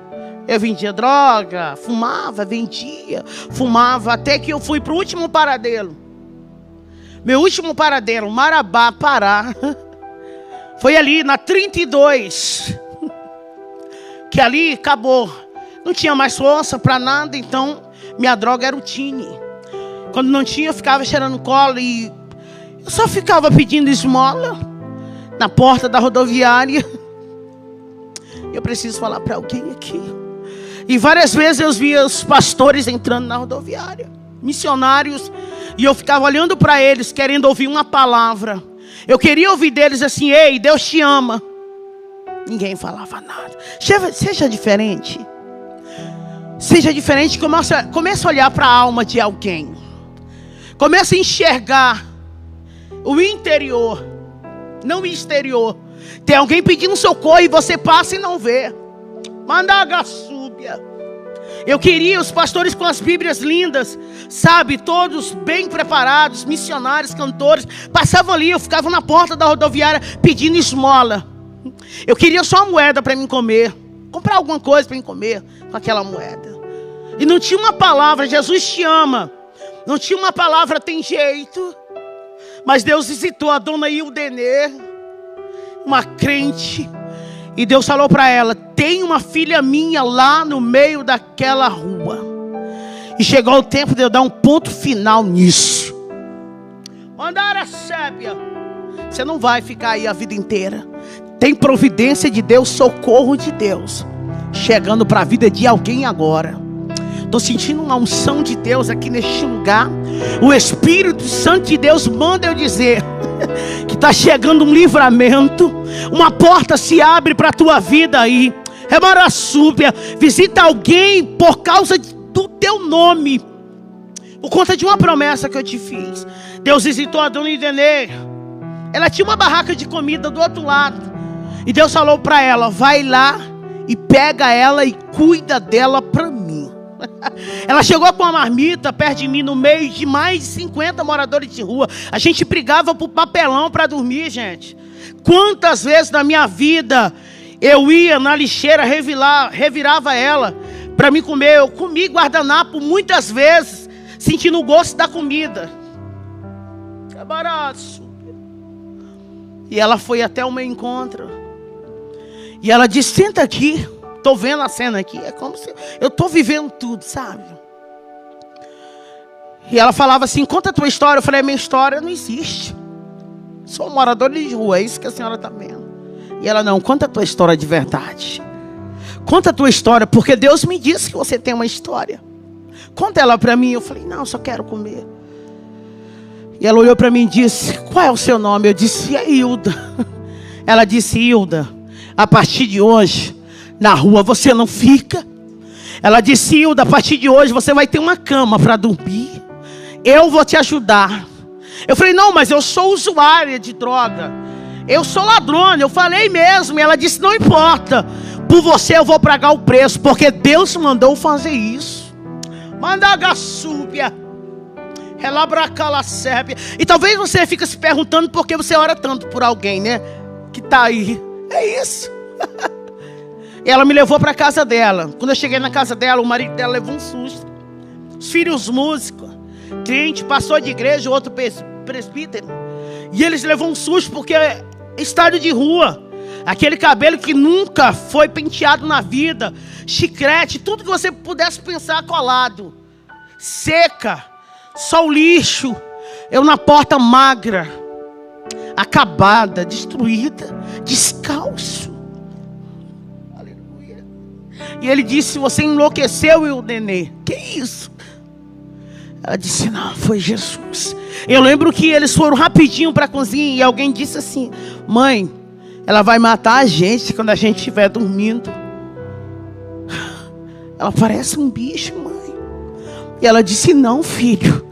eu vendia droga, fumava, vendia, fumava, até que eu fui para o último paradeiro. Meu último paradeiro, Marabá, Pará, foi ali na 32, que ali acabou. Não tinha mais força para nada, então minha droga era o Tine. Quando não tinha, eu ficava cheirando cola e eu só ficava pedindo esmola na porta da rodoviária. Eu preciso falar para alguém aqui. E várias vezes eu via os pastores entrando na rodoviária, missionários, e eu ficava olhando para eles, querendo ouvir uma palavra. Eu queria ouvir deles assim: ei, Deus te ama. Ninguém falava nada. Seja diferente. Seja diferente, comece a olhar para a alma de alguém. Comece a enxergar o interior, não o exterior. Tem alguém pedindo socorro e você passa e não vê. Mandagaçúbia. Eu queria os pastores com as bíblias lindas, sabe, todos bem preparados, missionários, cantores, passavam ali, eu ficava na porta da rodoviária pedindo esmola. Eu queria só uma moeda para mim comer, comprar alguma coisa para mim comer com aquela moeda. E não tinha uma palavra: Jesus te ama. Não tinha uma palavra: tem jeito. Mas Deus visitou a dona Ildenê, uma crente, e Deus falou para ela: tem uma filha minha lá no meio daquela rua. E chegou o tempo de eu dar um ponto final nisso. Mandara sépia. Você não vai ficar aí a vida inteira. Tem providência de Deus, socorro de Deus chegando para a vida de alguém agora. Estou sentindo uma unção de Deus aqui neste lugar. O Espírito Santo de Deus manda eu dizer que está chegando um livramento. Uma porta se abre para a tua vida aí. Remaraçúbia. Visita alguém por causa do teu nome, por conta de uma promessa que eu te fiz. Deus visitou a dona Idenê. Ela tinha uma barraca de comida do outro lado. E Deus falou para ela: vai lá e pega ela e cuida dela para mim. Ela chegou com uma marmita perto de mim, no meio de mais de 50 moradores de rua. A gente brigava por papelão para dormir, gente. Quantas vezes na minha vida eu ia na lixeira, revirava ela para me comer. Eu comi guardanapo muitas vezes, sentindo o gosto da comida. É barato. E ela foi até o meu encontro. E ela disse: senta aqui. Estou vendo a cena aqui. É como se eu estou vivendo tudo, sabe? E ela falava assim: conta a tua história. Eu falei: minha história não existe. Sou um morador de rua. É isso que a senhora está vendo. E ela: não, conta a tua história de verdade. Conta a tua história, porque Deus me disse que você tem uma história. Conta ela para mim. Eu falei: não, só quero comer. E ela olhou para mim e disse: qual é o seu nome? Eu disse: é Hilda. Ela disse: Hilda, a partir de hoje, na rua você não fica. Ela disse: Hilda, a partir de hoje você vai ter uma cama para dormir. Eu vou te ajudar. Eu falei: não, mas eu sou usuária de droga. Eu sou ladrona. Eu falei mesmo. E ela disse: não importa. Por você eu vou pagar o preço, porque Deus mandou fazer isso. Mandagaçúbia. Relabracalacébia. E talvez você fique se perguntando por que você ora tanto por alguém, né? Que está aí. É isso. Ela me levou para a casa dela. Quando eu cheguei na casa dela, o marido dela levou um susto. Os filhos músicos, crente, pastor de igreja, outro presbítero. E eles levou um susto porque é estado de rua. Aquele cabelo que nunca foi penteado na vida. Chiclete, tudo que você pudesse pensar colado. Seca, só o lixo. Eu na porta magra, acabada, destruída, descalço. E ele disse: você enlouqueceu, Ildenê. Que isso? Ela disse: não, foi Jesus. Eu lembro que eles foram rapidinho para a cozinha e alguém disse assim: mãe, ela vai matar a gente quando a gente estiver dormindo. Ela parece um bicho, mãe. E ela disse: não, filho.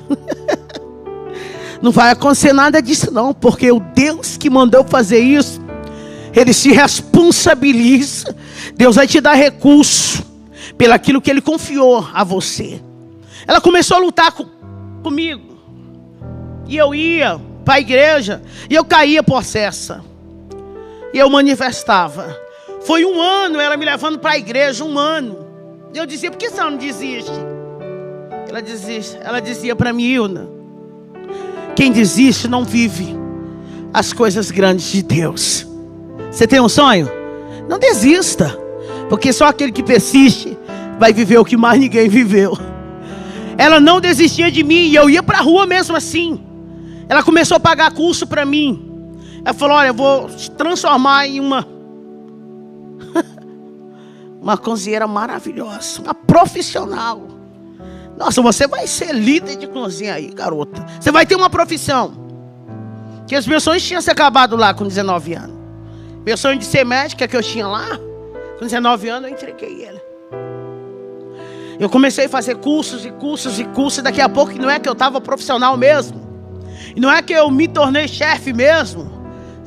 Não vai acontecer nada disso não, porque o Deus que mandou fazer isso, Ele se responsabiliza. Deus vai te dar recurso pelaquilo que Ele confiou a você. Ela começou a lutar comigo. E eu ia para a igreja e eu caía possessa. E eu manifestava. Foi 1 ano ela me levando para a igreja, 1 ano. E eu dizia: por que você não desiste? Ela dizia para mim: Ilna, quem desiste não vive as coisas grandes de Deus. Você tem um sonho? Não desista, porque só aquele que persiste vai viver o que mais ninguém viveu. Ela não desistia de mim e eu ia para a rua mesmo assim. Ela começou a pagar curso para mim. Ela falou: olha, eu vou te transformar em uma cozinheira maravilhosa, uma profissional. Nossa, você vai ser líder de cozinha aí, garota. Você vai ter uma profissão. Que os meus sonhos tinham se acabado lá com 19 anos. Meu sonho de ser médica que eu tinha lá, com 19 anos eu entreguei ele. Eu comecei a fazer cursos e cursos e cursos. E daqui a pouco não é que eu estava profissional mesmo. E não é que eu me tornei chefe mesmo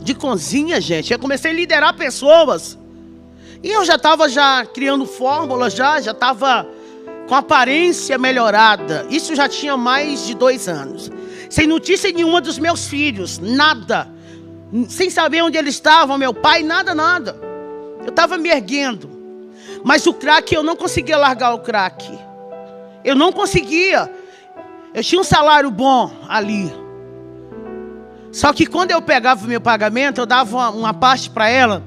de cozinha, gente. Eu comecei a liderar pessoas. E eu já estava criando fórmulas, já estava com aparência melhorada. Isso já tinha mais de 2 anos. Sem notícia nenhuma dos meus filhos, nada. Sem saber onde eles estavam, meu pai, nada. Eu estava me erguendo. Mas o crack, eu não conseguia largar o crack. Eu não conseguia. Eu tinha um salário bom ali. Só que quando eu pegava o meu pagamento, eu dava uma parte para ela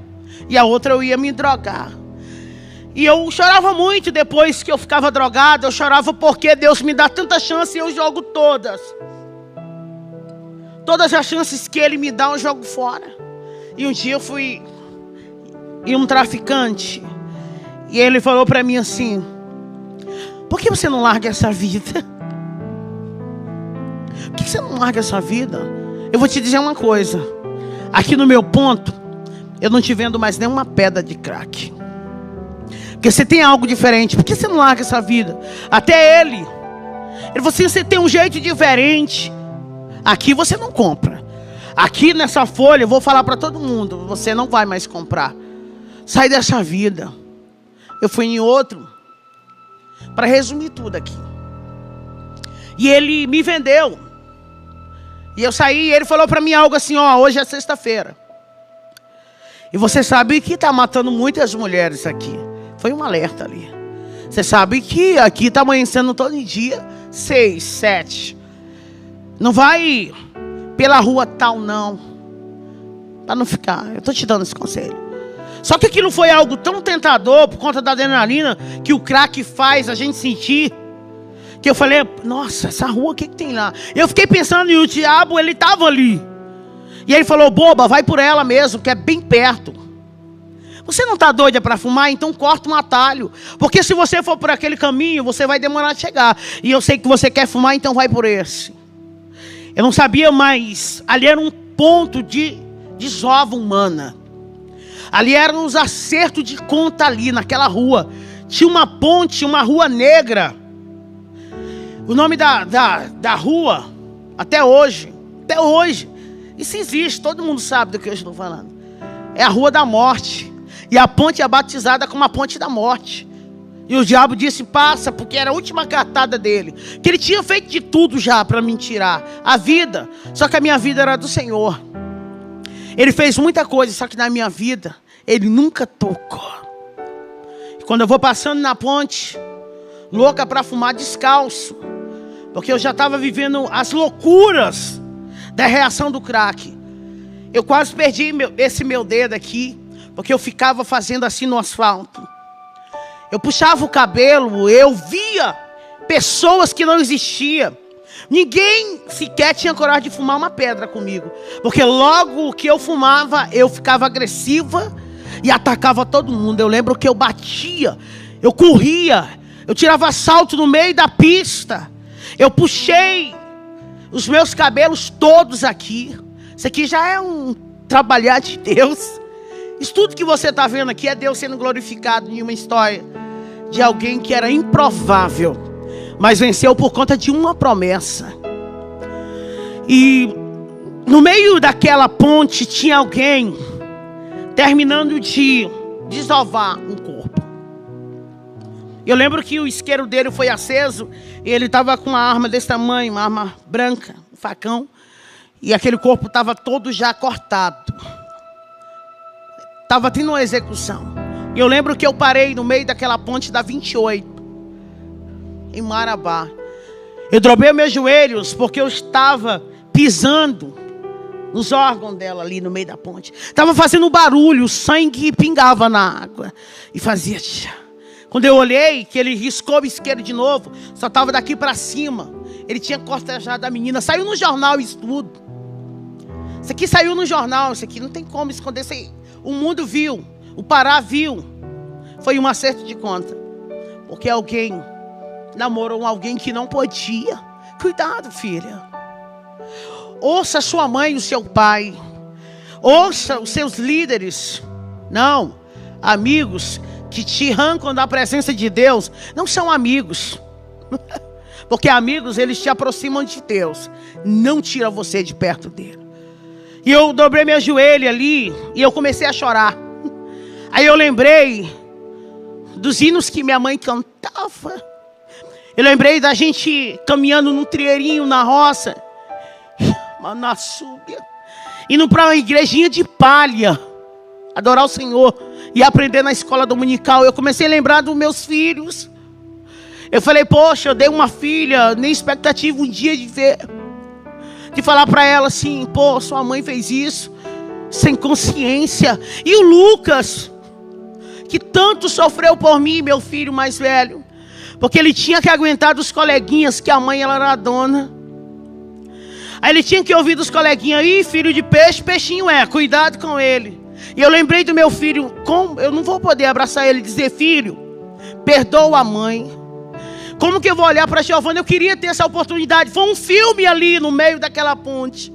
e a outra eu ia me drogar. E eu chorava muito depois que eu ficava drogado. Eu chorava porque Deus me dá tanta chance e eu jogo todas. Todas as chances que Ele me dá eu jogo fora. E um dia eu fui em um traficante. E ele falou para mim assim: por que você não larga essa vida? Por que você não larga essa vida? Eu vou te dizer uma coisa. Aqui no meu ponto, eu não te vendo mais nenhuma pedra de crack. Porque você tem algo diferente. Por que você não larga essa vida? Até ele falou assim: você tem um jeito diferente. Aqui você não compra. Aqui nessa folha eu vou falar para todo mundo: você não vai mais comprar. Sai dessa vida. Eu fui em outro. Para resumir tudo aqui. E ele me vendeu. E eu saí e ele falou para mim algo assim: ó, hoje é sexta-feira. E você sabe que está matando muitas mulheres aqui. Foi um alerta ali. Você sabe que aqui está amanhecendo todo dia 6, 7. Não vai pela rua tal não. Para não ficar. Eu estou te dando esse conselho. Só que aquilo foi algo tão tentador por conta da adrenalina que o crack faz a gente sentir. Que eu falei: nossa, essa rua, o que tem lá? Eu fiquei pensando, e o diabo, ele estava ali. E ele falou: boba, vai por ela mesmo, que é bem perto. Você não está doida para fumar? Então corta um atalho. Porque se você for por aquele caminho, você vai demorar a chegar. E eu sei que você quer fumar, então vai por esse. Eu não sabia, mas ali era um ponto de desova humana. Ali eram os acertos de conta ali, naquela rua. Tinha uma ponte, uma rua negra. O nome da rua, até hoje, isso existe, todo mundo sabe do que eu estou falando. É a Rua da Morte. E a ponte é batizada como a Ponte da Morte. E o diabo disse: passa, porque era a última cartada dele. Que ele tinha feito de tudo já para me tirar a vida. Só que a minha vida era do Senhor. Ele fez muita coisa, só que na minha vida Ele nunca tocou. E quando eu vou passando na ponte, louca para fumar descalço, porque eu já estava vivendo as loucuras da reação do crack. Eu quase perdi esse meu dedo aqui, porque eu ficava fazendo assim no asfalto. Eu puxava o cabelo, eu via pessoas que não existiam. Ninguém sequer tinha coragem de fumar uma pedra comigo. Porque logo que eu fumava, eu ficava agressiva e atacava todo mundo. Eu lembro que eu batia, eu corria, eu tirava salto no meio da pista. Eu puxei os meus cabelos todos aqui. Isso aqui já é um trabalhar de Deus. Isso tudo que você está vendo aqui é Deus sendo glorificado em uma história de alguém que era improvável, mas venceu por conta de uma promessa. E no meio daquela ponte tinha alguém terminando de desovar um corpo. Eu lembro que o isqueiro dele foi aceso e ele estava com uma arma desse tamanho, uma arma branca, um facão, e aquele corpo estava todo já cortado. Estava tendo uma execução. E eu lembro que eu parei no meio daquela ponte da 28, em Marabá. Eu dobrei meus joelhos porque eu estava pisando nos órgãos dela ali no meio da ponte. Estava fazendo barulho, o sangue pingava na água e fazia tchá. Quando eu olhei, que ele riscou o isqueiro de novo, só estava daqui para cima. Ele tinha cortejado a menina. Saiu no jornal isso tudo. Isso aqui saiu no jornal. Isso aqui não tem como esconder. Isso aí. O mundo viu. O Pará viu. Foi um acerto de conta. Porque alguém namorou alguém que não podia. Cuidado, filha. Ouça sua mãe e o seu pai. Ouça os seus líderes. Não, amigos que te arrancam da presença de Deus não são amigos. Porque amigos, eles te aproximam de Deus, não tira você de perto dele. E eu dobrei meu joelho ali e eu comecei a chorar. Aí eu lembrei dos hinos que minha mãe cantava. Eu lembrei da gente caminhando num trieirinho na roça, na súbia, indo para uma igrejinha de palha, adorar o Senhor e aprender na escola dominical. Eu comecei a lembrar dos meus filhos. Eu falei, poxa, eu dei uma filha, nem expectativa um dia de ver, de falar para ela assim, pô, sua mãe fez isso, sem consciência. E o Lucas, que tanto sofreu por mim, meu filho mais velho, porque ele tinha que aguentar dos coleguinhas que a mãe ela era a dona. Aí ele tinha que ouvir dos coleguinhas, aí filho de peixe, peixinho é, cuidado com ele. E eu lembrei do meu filho, como eu não vou poder abraçar ele e dizer, filho, perdoa a mãe. Como que eu vou olhar para Giovana? Eu queria ter essa oportunidade. Foi um filme ali no meio daquela ponte.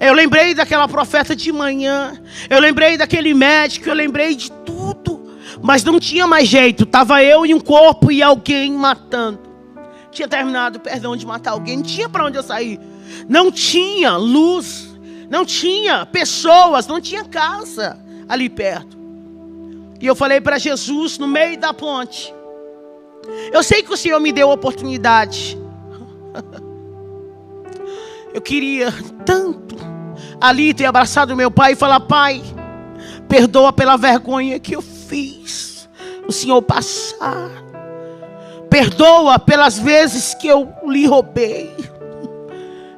Eu lembrei daquela profeta de manhã. Eu lembrei daquele médico. Eu lembrei de tudo. Mas não tinha mais jeito. Estava eu e um corpo e alguém matando. Tinha terminado, perdão, de matar alguém. Não tinha para onde eu sair. Não tinha luz. Não tinha pessoas. Não tinha casa ali perto. E eu falei para Jesus no meio da ponte. Eu sei que o Senhor me deu a oportunidade. Eu queria tanto ali ter abraçado meu pai e falar, pai, perdoa pela vergonha que eu fiz o Senhor passar. Perdoa pelas vezes que eu lhe roubei.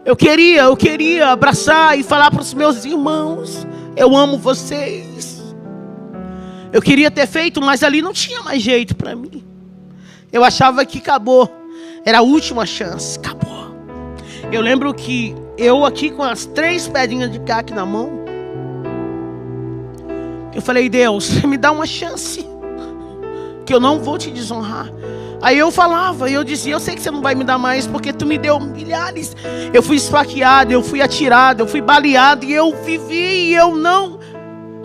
Eu queria abraçar e falar para os meus irmãos, eu amo vocês. Eu queria ter feito, mas ali não tinha mais jeito para mim. Eu achava que acabou. Era a última chance. Acabou. Eu lembro que eu aqui com as 3 pedrinhas de caque na mão. Eu falei, Deus, me dá uma chance. Que eu não vou te desonrar. Aí eu falava, eu dizia, eu sei que você não vai me dar mais. Porque tu me deu milhares. Eu fui esfaqueado, eu fui atirado, eu fui baleado. E eu vivi e eu não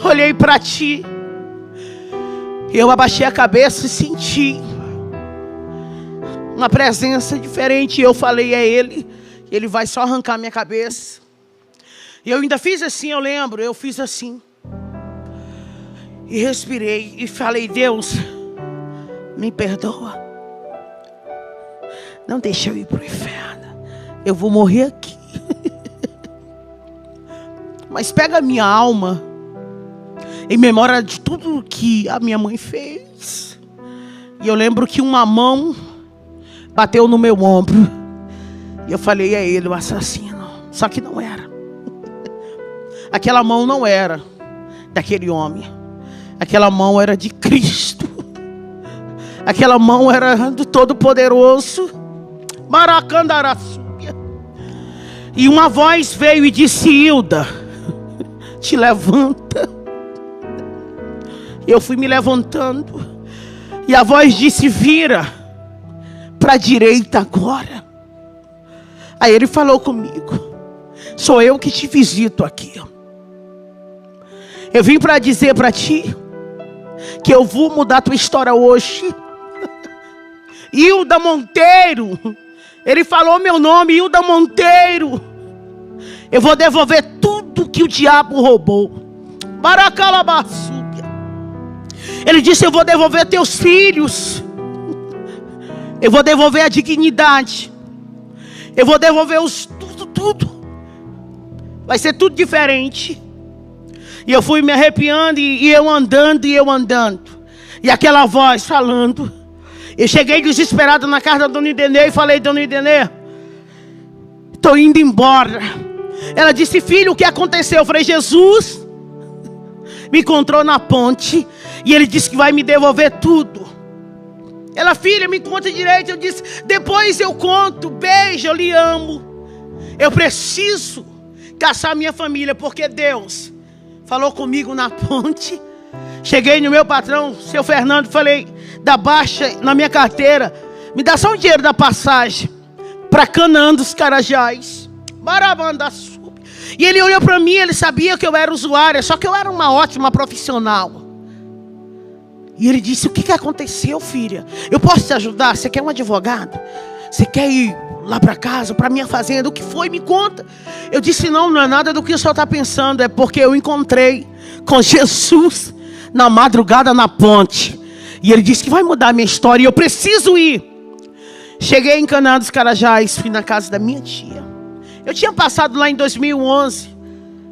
olhei para ti. Eu abaixei a cabeça e senti uma presença diferente. Eu falei, é ele. Ele vai só arrancar minha cabeça. E eu ainda fiz assim, eu lembro. Eu fiz assim. E respirei. E falei, Deus, me perdoa. Não deixa eu ir para o inferno. Eu vou morrer aqui. Mas pega a minha alma. Em memória de tudo que a minha mãe fez. E eu lembro que uma mão bateu no meu ombro. E eu falei, é ele o assassino. Só que não era. Aquela mão não era daquele homem. Aquela mão era de Cristo. Aquela mão era do Todo-Poderoso. Maracandaraçúbia. E uma voz veio e disse, Hilda, te levanta. Eu fui me levantando. E a voz disse, vira para a direita agora. Aí ele falou comigo: sou eu que te visito aqui. Eu vim para dizer para ti que eu vou mudar tua história hoje. Hilda Monteiro. Ele falou meu nome, Hilda Monteiro. Eu vou devolver tudo que o diabo roubou. Baracalabaçúbia. Ele disse: eu vou devolver teus filhos. Eu vou devolver a dignidade. Eu vou devolver tudo. Vai ser tudo diferente. E eu fui me arrepiando, e eu andando. E aquela voz falando. Eu cheguei desesperado na casa da dona Idenê e falei: dona Idenê, estou indo embora. Ela disse: filho, o que aconteceu? Eu falei: Jesus me encontrou na ponte e ele disse que vai me devolver tudo. Ela: filha, me conta direito. Eu disse: depois eu conto. Beijo, eu lhe amo. Eu preciso caçar minha família, porque Deus falou comigo na ponte. Cheguei no meu patrão, seu Fernando, falei: dá baixa na minha carteira, me dá só o dinheiro da passagem para Canaã dos Carajás. Barabandaçu. E ele olhou para mim, ele sabia que eu era usuária, só que eu era uma ótima profissional. E ele disse: o que aconteceu, filha? Eu posso te ajudar? Você quer um advogado? Você quer ir lá para casa, para minha fazenda? O que foi? Me conta. Eu disse: não é nada do que o senhor está pensando. É porque eu encontrei com Jesus na madrugada na ponte. E ele disse que vai mudar a minha história e eu preciso ir. Cheguei em Canaã dos Carajás, fui na casa da minha tia. Eu tinha passado lá em 2011,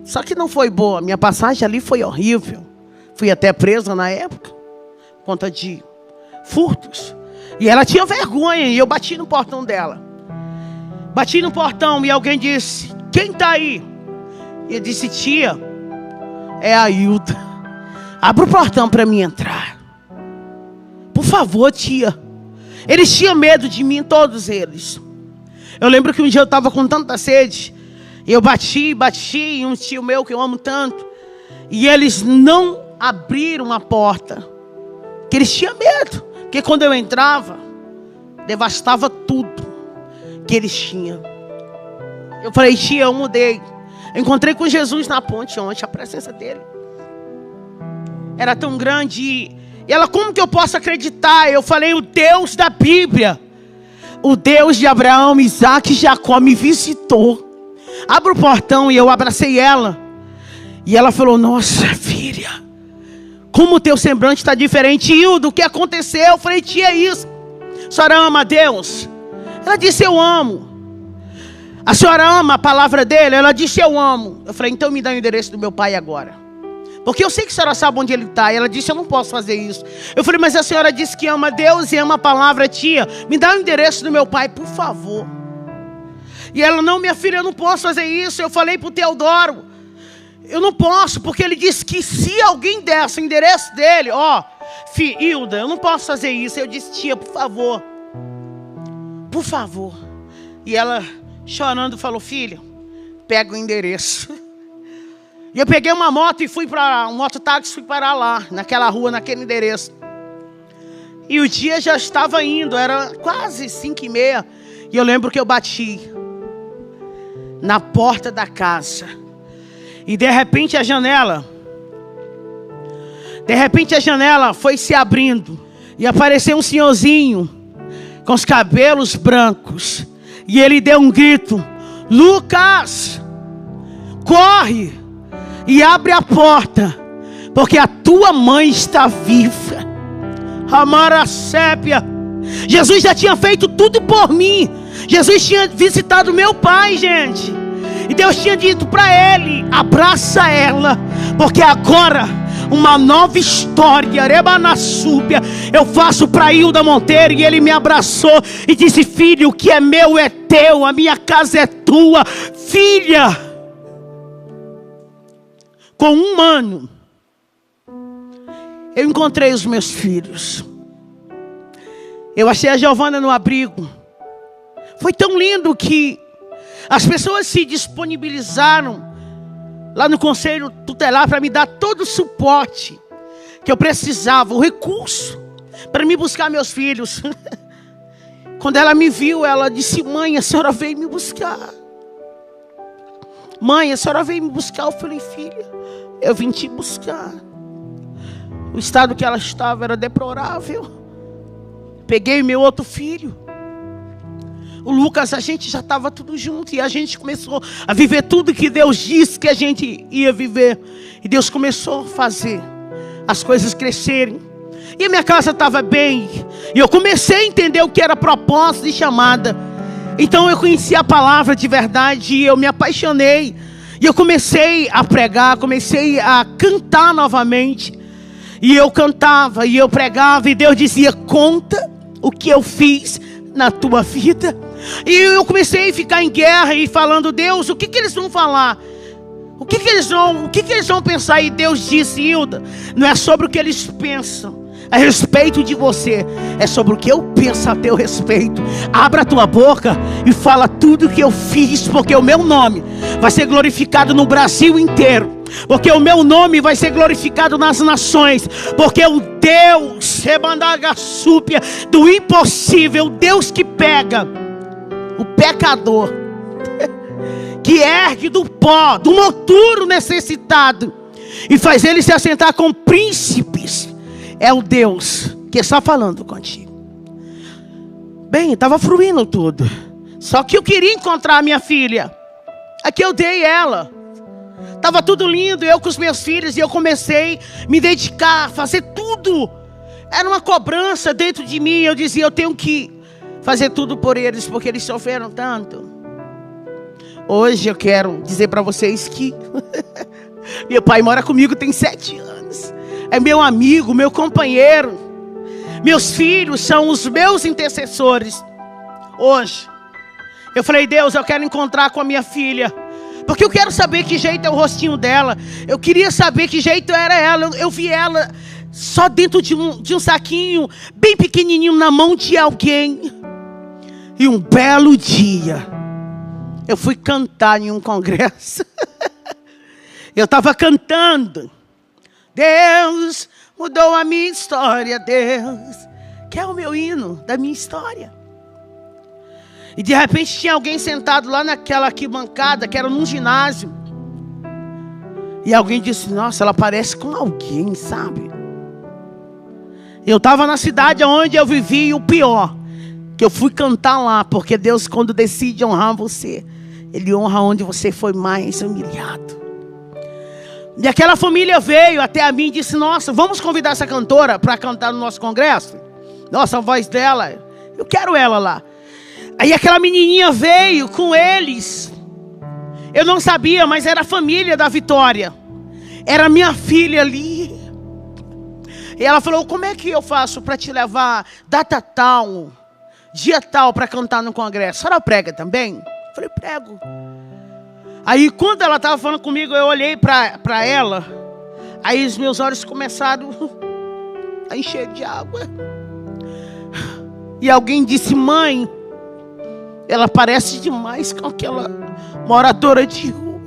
só que não foi boa. Minha passagem ali foi horrível. Fui até presa na época, por conta de furtos. E ela tinha vergonha, e eu bati no portão dela. Bati no portão e alguém disse: quem está aí? E eu disse: tia, é a Hilda. Abra o portão para mim entrar. Por favor, tia. Eles tinham medo de mim, todos eles. Eu lembro que um dia eu estava com tanta sede. E eu bati em um tio meu que eu amo tanto. E eles não abriram a porta. Porque eles tinham medo. Porque quando eu entrava, devastava tudo que eles tinham. Eu falei: tia, eu mudei. Eu encontrei com Jesus na ponte ontem. A presença dele era tão grande. E ela: como que eu posso acreditar? Eu falei: o Deus da Bíblia, o Deus de Abraão, Isaac e Jacó me visitou. Abra o portão. E eu abracei ela. E ela falou: nossa, filha, como o teu semblante está diferente. Hilda, o que aconteceu? Eu falei: tia, é isso. A senhora ama a Deus? Ela disse: eu amo. A senhora ama a palavra dele? Ela disse: eu amo. Eu falei: então me dá o endereço do meu pai agora, porque eu sei que a senhora sabe onde ele está. E ela disse: eu não posso fazer isso. Eu falei: mas a senhora disse que ama Deus e ama a palavra. Tia, me dá o endereço do meu pai, por favor. E ela: não, minha filha, eu não posso fazer isso. Eu falei para o Teodoro: eu não posso, porque ele disse que se alguém desse o endereço dele, Hilda, eu não posso fazer isso. Eu disse: tia, por favor, por favor. E ela, chorando, falou: filha, pega o endereço. E eu peguei uma moto e fui para um mototáxi, fui parar lá, naquela rua, naquele endereço. E o dia já estava indo, era quase 5h30. E eu lembro que eu bati na porta da casa. E de repente a janela foi se abrindo. E apareceu um senhorzinho com os cabelos brancos. E ele deu um grito: Lucas, corre e abre a porta, porque a tua mãe está viva. Amara sépia. Jesus já tinha feito tudo por mim. Jesus tinha visitado meu pai, gente. E Deus tinha dito para ele: abraça ela, porque agora uma nova história, Rebanassúbia, eu faço para Hilda Monteiro. E ele me abraçou e disse: filho, o que é meu é teu, a minha casa é tua. Filha, com 1 ano, eu encontrei os meus filhos. Eu achei a Giovana no abrigo. Foi tão lindo que as pessoas se disponibilizaram lá no conselho tutelar para me dar todo o suporte que eu precisava, o recurso para me buscar meus filhos. Quando ela me viu, ela disse: mãe, a senhora veio me buscar. Mãe, a senhora veio me buscar. Eu falei: filha, eu vim te buscar. O estado que ela estava era deplorável. Peguei meu outro filho, o Lucas, a gente já estava tudo junto. E a gente começou a viver tudo que Deus disse que a gente ia viver. E Deus começou a fazer as coisas crescerem. E a minha casa estava bem. E eu comecei a entender o que era propósito e chamada. Então eu conheci a palavra de verdade. E eu me apaixonei. E eu comecei a pregar, comecei a cantar novamente. E eu cantava, e eu pregava. E Deus dizia: conta o que eu fiz na tua vida. E eu comecei a ficar em guerra e falando: Deus, o que eles vão falar? O que eles vão pensar? E Deus disse: Hilda, não é sobre o que eles pensam a respeito de você, é sobre o que eu penso a teu respeito. Abra a tua boca e fala tudo o que eu fiz, porque o meu nome vai ser glorificado no Brasil inteiro. Porque o meu nome vai ser glorificado nas nações. Porque o Deus do impossível, o Deus que pega o pecador, que ergue do pó, do moturo necessitado, e faz ele se assentar com príncipes, é o Deus que está falando contigo. Bem, estava fluindo tudo. Só que eu queria encontrar a minha filha. Aqui eu dei ela. Estava tudo lindo, eu com os meus filhos. E eu comecei a me dedicar, a fazer tudo. Era uma cobrança dentro de mim. Eu dizia: eu tenho que fazer tudo por eles, porque eles sofreram tanto. Hoje eu quero dizer para vocês que meu pai mora comigo tem 7 anos. É meu amigo, meu companheiro. Meus filhos são os meus intercessores. Hoje eu falei: Deus, eu quero encontrar com a minha filha, porque eu quero saber que jeito é o rostinho dela. Eu queria saber que jeito era ela. Eu vi ela só dentro de um saquinho bem pequenininho na mão de alguém. E um belo dia eu fui cantar em um congresso. Eu estava cantando: Deus mudou a minha história, Deus, que é o meu hino da minha história. E de repente tinha alguém sentado lá naquela arquibancada, que era num ginásio. E alguém disse: nossa, ela parece com alguém, sabe? Eu estava na cidade onde eu vivi, e o pior, que eu fui cantar lá, porque Deus, quando decide honrar você, Ele honra onde você foi mais humilhado. E aquela família veio até a mim e disse: nossa, vamos convidar essa cantora para cantar no nosso congresso? Nossa, a voz dela, eu quero ela lá. Aí aquela menininha veio com eles. Eu não sabia, mas era a família da Vitória. Era minha filha ali. E ela falou: como é que eu faço para te levar data tal, dia tal, para cantar no congresso? A senhora prega também? Eu falei: prego. Aí quando ela estava falando comigo, eu olhei para ela. Aí os meus olhos começaram a encher de água. E alguém disse: mãe, ela parece demais com aquela moradora de rua,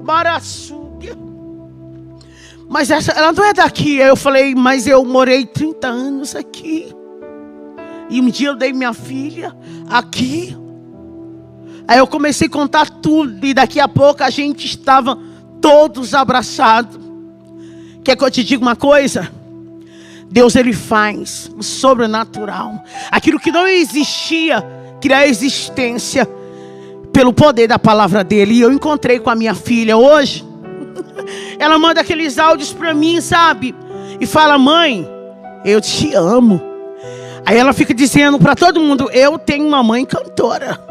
Maraçuga. Mas ela não é daqui. Aí eu falei: mas eu morei 30 anos aqui. E um dia eu dei minha filha aqui. Aí eu comecei a contar tudo. E daqui a pouco a gente estava todos abraçados. Quer que eu te diga uma coisa? Deus, Ele faz o sobrenatural. Aquilo que não existia, criar existência pelo poder da palavra dele. E eu encontrei com a minha filha hoje. Ela manda aqueles áudios para mim, sabe? E fala: mãe, eu te amo. Aí ela fica dizendo para todo mundo: eu tenho uma mãe cantora.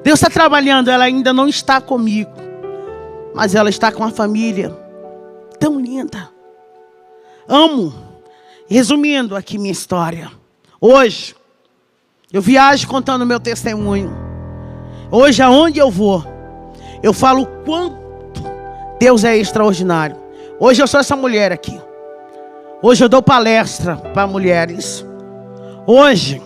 Deus está trabalhando. Ela ainda não está comigo, mas ela está com a família tão linda. Amo. Resumindo aqui minha história. Hoje eu viajo contando meu testemunho. Hoje, aonde eu vou, eu falo quanto Deus é extraordinário. Hoje eu sou essa mulher aqui. Hoje eu dou palestra para mulheres. Hoje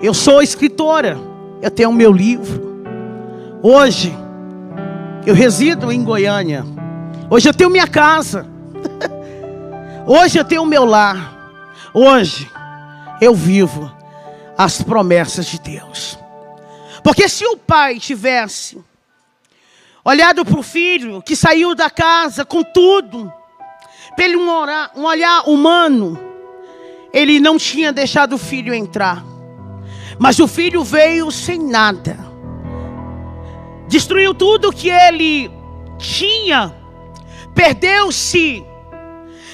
eu sou escritora. Eu tenho o meu livro. Hoje eu resido em Goiânia. Hoje eu tenho minha casa. Hoje eu tenho o meu lar. Hoje eu vivo as promessas de Deus. Porque se o pai tivesse olhado para o filho que saiu da casa com tudo, pelo um olhar humano, ele não tinha deixado o filho entrar. Mas o filho veio sem nada, destruiu tudo que ele tinha, perdeu-se.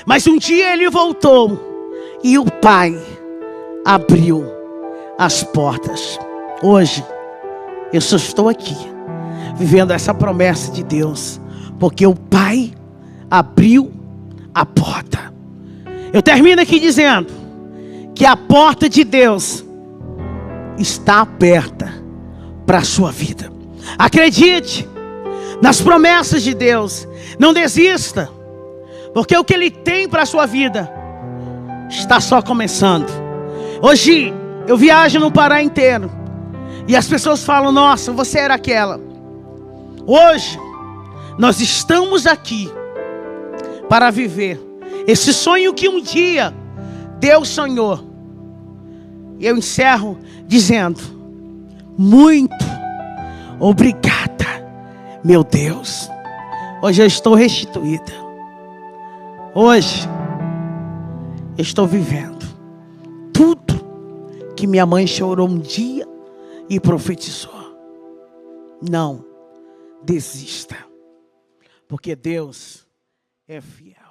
Mas um dia ele voltou e o pai abriu as portas. Hoje eu só estou aqui vivendo essa promessa de Deus, porque o pai abriu a porta. Eu termino aqui dizendo que a porta de Deus está aberta para a sua vida. Acredite nas promessas de Deus. Não desista, porque o que Ele tem para a sua vida está só começando. Hoje eu viajo no Pará inteiro e as pessoas falam: nossa, você era aquela. Hoje nós estamos aqui para viver esse sonho que um dia Deus sonhou. E eu encerro dizendo: muito obrigada, meu Deus. Hoje eu estou restituída. Hoje eu estou vivendo tudo que minha mãe chorou um dia e profetizou. Não desista, porque Deus é fiel.